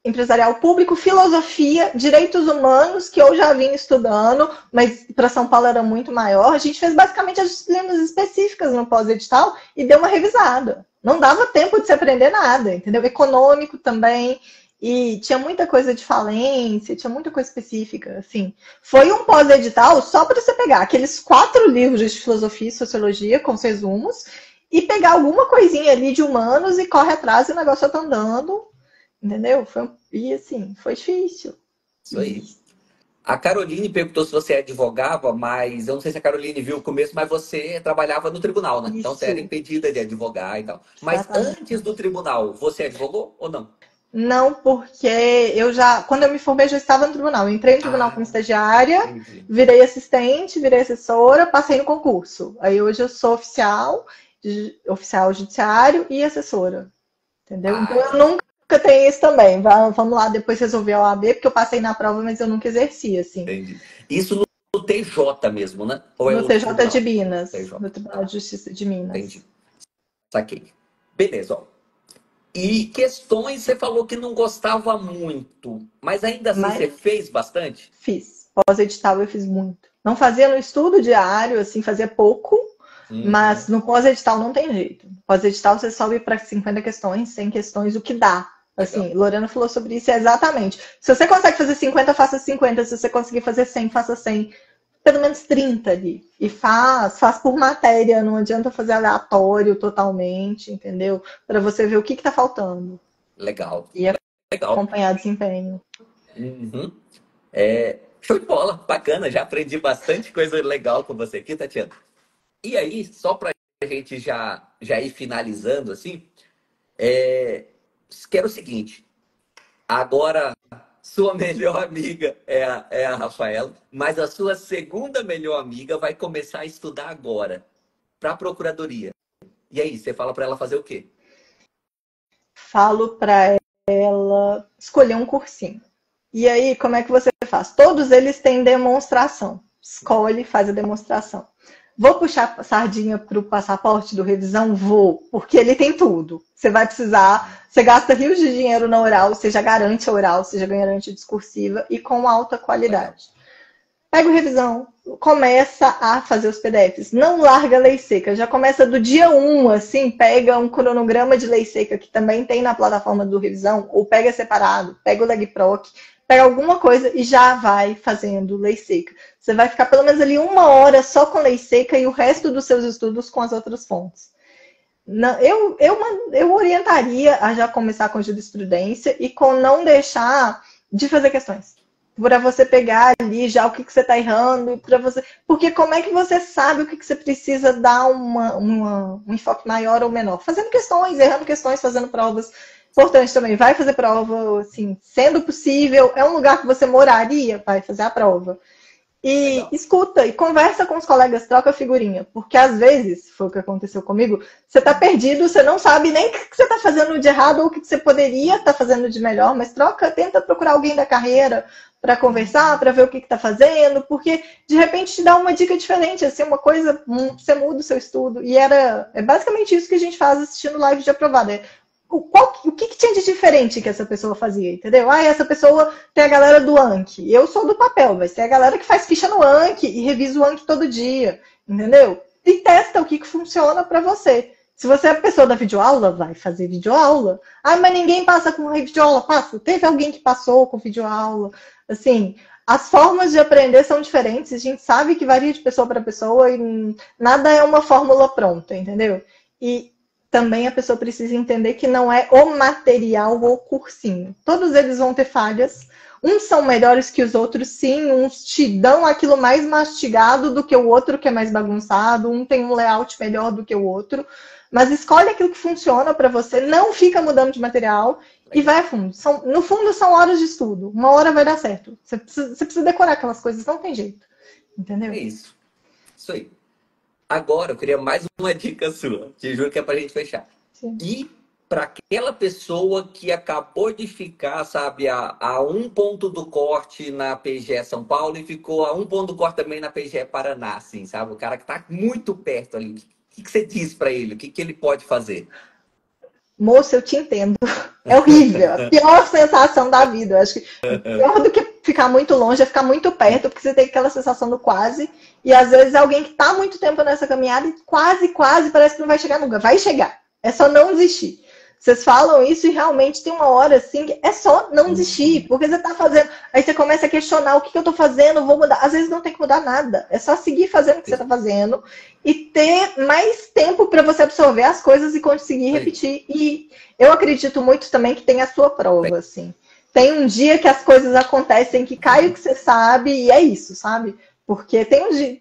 empresarial público, filosofia, direitos humanos, que eu já vinha estudando, mas para São Paulo era muito maior. A gente fez basicamente as disciplinas específicas no pós-edital e deu uma revisada. Não dava tempo de se aprender nada, entendeu? Econômico também, e tinha muita coisa de falência, tinha muita coisa específica, assim. Foi um pós-edital só para você pegar aqueles 4 livros de filosofia e sociologia com os resumos e pegar alguma coisinha ali de humanos e corre atrás e o negócio tá andando. Entendeu? E assim, foi difícil. Isso aí. A Caroline perguntou se você advogava, mas eu não sei se a Caroline viu o começo, mas você trabalhava no tribunal, né? Isso. Então você era impedida de advogar e tal. Mas antes do tribunal, você advogou ou não? Não, porque quando eu me formei, já estava no tribunal. Eu entrei no tribunal como estagiária, virei assistente, virei assessora, passei no concurso. Aí hoje eu sou oficial judiciário e assessora. Entendeu? Então eu nunca tem isso também. Vamos lá depois resolver a OAB, porque eu passei na prova, mas eu nunca exerci, assim. Entendi. Isso no TJ mesmo, né? Ou no TJ de Minas. TJ. No Tribunal de Justiça de Minas. Entendi. Saquei. Beleza, ó. E questões, você falou que não gostava muito, mas ainda assim você fez bastante? Fiz. Pós-edital eu fiz muito. Não fazia no estudo diário, assim, fazia pouco. Mas no pós-edital não tem jeito. No pós-edital você sobe para 50 questões, 100 questões, o que dá. Assim, Lorena falou sobre isso exatamente. Se você consegue fazer 50, faça 50. Se você conseguir fazer 100, faça 100. Pelo menos 30 ali. E faz por matéria. Não adianta fazer aleatório totalmente, entendeu? Para você ver o que está faltando. Legal. E acompanhar desempenho. Show de bola. Bacana. Já aprendi bastante coisa legal com você aqui, Tatiana. E aí, só para a gente já ir finalizando, assim, quero o seguinte. Agora, sua melhor amiga é a Rafaela, mas a sua segunda melhor amiga vai começar a estudar agora para a procuradoria. E aí, você fala para ela fazer o quê? Falo para ela escolher um cursinho. E aí, como é que você faz? Todos eles têm demonstração. Escolhe, faz a demonstração. Vou puxar a sardinha para o passaporte do revisão? Vou, porque ele tem tudo. Você vai precisar, você gasta rios de dinheiro na oral, você já garante a oral, você já garante a discursiva e com alta qualidade. Pega o revisão, começa a fazer os PDFs. Não larga a lei seca, já começa do dia 1, assim, pega um cronograma de lei seca que também tem na plataforma do revisão, ou pega separado, pega o LegProc, pega alguma coisa e já vai fazendo lei seca. Você vai ficar pelo menos ali 1 hora só com lei seca e o resto dos seus estudos com as outras fontes. Não, eu orientaria a já começar com jurisprudência e com não deixar de fazer questões. Para você pegar ali já o que você está errando, para você. Porque como é que você sabe o que você precisa dar um enfoque maior ou menor? Fazendo questões, errando questões, fazendo provas. Importante também, vai fazer prova, assim, sendo possível. É um lugar que você moraria, vai fazer a prova. E Legal. escuta e conversa com os colegas, troca figurinha. Porque às vezes, foi o que aconteceu comigo, você tá perdido, você não sabe nem o que você tá fazendo de errado ou o que você poderia estar fazendo de melhor, mas troca, tenta procurar alguém da carreira para conversar, para ver o que tá fazendo, porque de repente te dá uma dica diferente, assim, uma coisa, você muda o seu estudo. E é basicamente isso que a gente faz assistindo live de aprovado. O que tinha de diferente que essa pessoa fazia, entendeu? Ah, essa pessoa tem a galera do Anki. Eu sou do papel, vai ser a galera que faz ficha no Anki e revisa o Anki todo dia, entendeu? E testa o que funciona para você. Se você é a pessoa da videoaula, vai fazer videoaula. Ah, mas ninguém passa com videoaula. Passa. Teve alguém que passou com videoaula. Assim, as formas de aprender são diferentes. A gente sabe que varia de pessoa para pessoa e nada é uma fórmula pronta, entendeu? E também a pessoa precisa entender que não é o material ou o cursinho. Todos eles vão ter falhas. Uns são melhores que os outros, sim. Uns te dão aquilo mais mastigado do que o outro, que é mais bagunçado. Um tem um layout melhor do que o outro. Mas escolhe aquilo que funciona para você. Não fica mudando de material e vai a fundo. No fundo, são horas de estudo. Uma hora vai dar certo. Você precisa decorar aquelas coisas. Não tem jeito. Entendeu? É isso. Isso aí. Agora, eu queria mais uma dica sua. Te juro que é pra gente fechar. Sim. E para aquela pessoa que acabou de ficar, sabe, a um ponto do corte na PGE São Paulo e ficou a um ponto do corte também na PGE Paraná, assim, sabe? O cara que tá muito perto ali. O que você diz para ele? O que ele pode fazer? Moça, eu te entendo. É horrível. A pior sensação da vida. Eu acho que pior do que ficar muito longe é ficar muito perto, porque você tem aquela sensação do quase. E às vezes alguém que está muito tempo nessa caminhada e quase, parece que não vai chegar nunca. Vai chegar. É só não desistir. Vocês falam isso e realmente tem uma hora assim que é só não desistir, porque você tá fazendo. Aí você começa a questionar o que eu tô fazendo, vou mudar. Às vezes não tem que mudar nada. É só seguir fazendo o que você tá fazendo e ter mais tempo para você absorver as coisas e conseguir repetir. E eu acredito muito também que tem a sua prova, assim. Tem um dia que as coisas acontecem, que cai o que você sabe, e é isso, sabe? Porque tem um dia.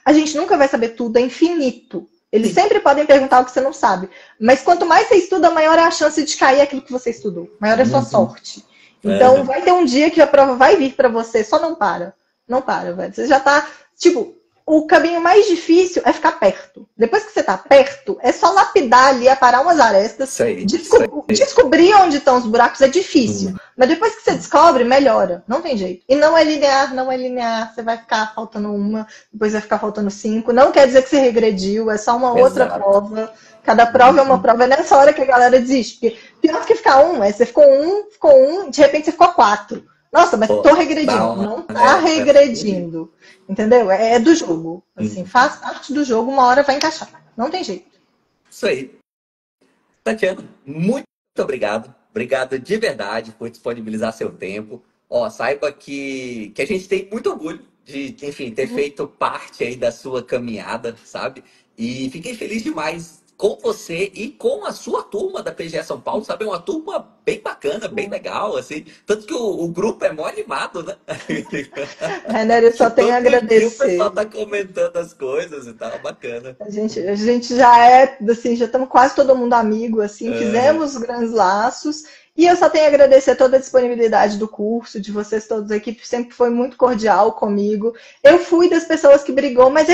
A gente nunca vai saber tudo, é infinito. Eles sempre podem perguntar o que você não sabe. Mas quanto mais você estuda, maior é a chance de cair aquilo que você estudou. Maior é a sua sorte. Então, vai ter um dia que a prova vai vir para você. Só não para. Não para, velho. Você já tá... Tipo, o caminho mais difícil é ficar perto. Depois que você tá perto, é só lapidar ali, aparar umas arestas. Descobrir onde estão os buracos é difícil. Mas depois que você descobre, melhora. Não tem jeito. E não é linear, não é linear. Você vai ficar faltando uma, depois vai ficar faltando 5. Não quer dizer que você regrediu, é só uma outra prova. Cada prova é uma prova. É nessa hora que a galera desiste. Porque pior do que ficar você ficou um, de repente você ficou 4. Nossa, mas tô regredindo. Não tá regredindo. Entendeu? É do jogo. Assim, faz parte do jogo, uma hora vai encaixar. Não tem jeito. Isso aí. Tatiana, muito obrigado. Obrigado de verdade por disponibilizar seu tempo. Ó, saiba que a gente tem muito orgulho de, enfim, ter feito parte aí da sua caminhada, sabe? E fiquei feliz demais com você e com a sua turma da PGE São Paulo, sabe? É uma turma bem bacana, bem legal, assim. Tanto que o grupo é mó animado, né? Renner, eu só tenho a agradecer. O pessoal tá comentando as coisas e tal, bacana. A gente já é, assim, já estamos quase todo mundo amigo, assim, fizemos grandes laços. E eu só tenho a agradecer toda a disponibilidade do curso, de vocês todos, a equipe sempre foi muito cordial comigo. Eu fui das pessoas que brigou, mas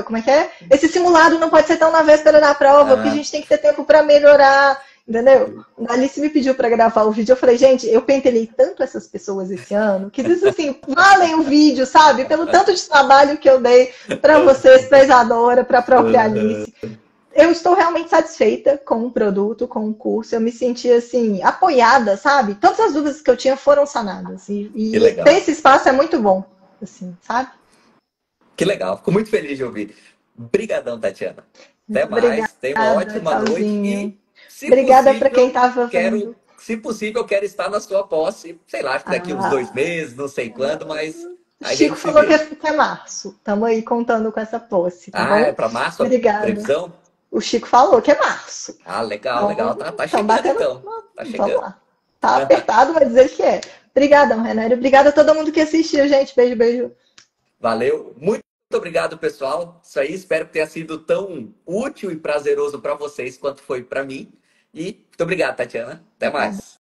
como é que é? Esse simulado não pode ser tão na véspera da prova, porque a gente tem que ter tempo para melhorar, entendeu? A Alice me pediu para gravar o vídeo, eu falei, gente, eu pentelei tanto essas pessoas esse ano, que isso assim, valem o vídeo, sabe? Pelo tanto de trabalho que eu dei para vocês, para a Isadora, para a própria Alice. Eu estou realmente satisfeita com o produto, com o curso. Eu me senti, assim, apoiada, sabe? Todas as dúvidas que eu tinha foram sanadas. E ter esse espaço é muito bom, assim, sabe? Que legal. Fico muito feliz de ouvir. Obrigadão, Tatiana. Até mais. Obrigada, tenha uma ótima noite. E, obrigada para quem estava vendo. Se possível, eu quero estar na sua posse. Sei lá, daqui uns 2 meses, não sei quando, mas... Chico falou que é março. Estamos aí contando com essa posse, tá bom? É para março? Obrigada. Previsão? O Chico falou que é março. Ah, legal, legal. Então, Tá então chegando batendo. então. Tá Vamos chegando. lá. Tá apertado, mas dizer que é. Obrigadão, Renan. Obrigada a todo mundo que assistiu, gente. Beijo, beijo. Valeu. Muito obrigado, pessoal. Isso aí, espero que tenha sido tão útil e prazeroso para vocês quanto foi para mim. E muito obrigado, Tatiana. Até Obrigada. mais.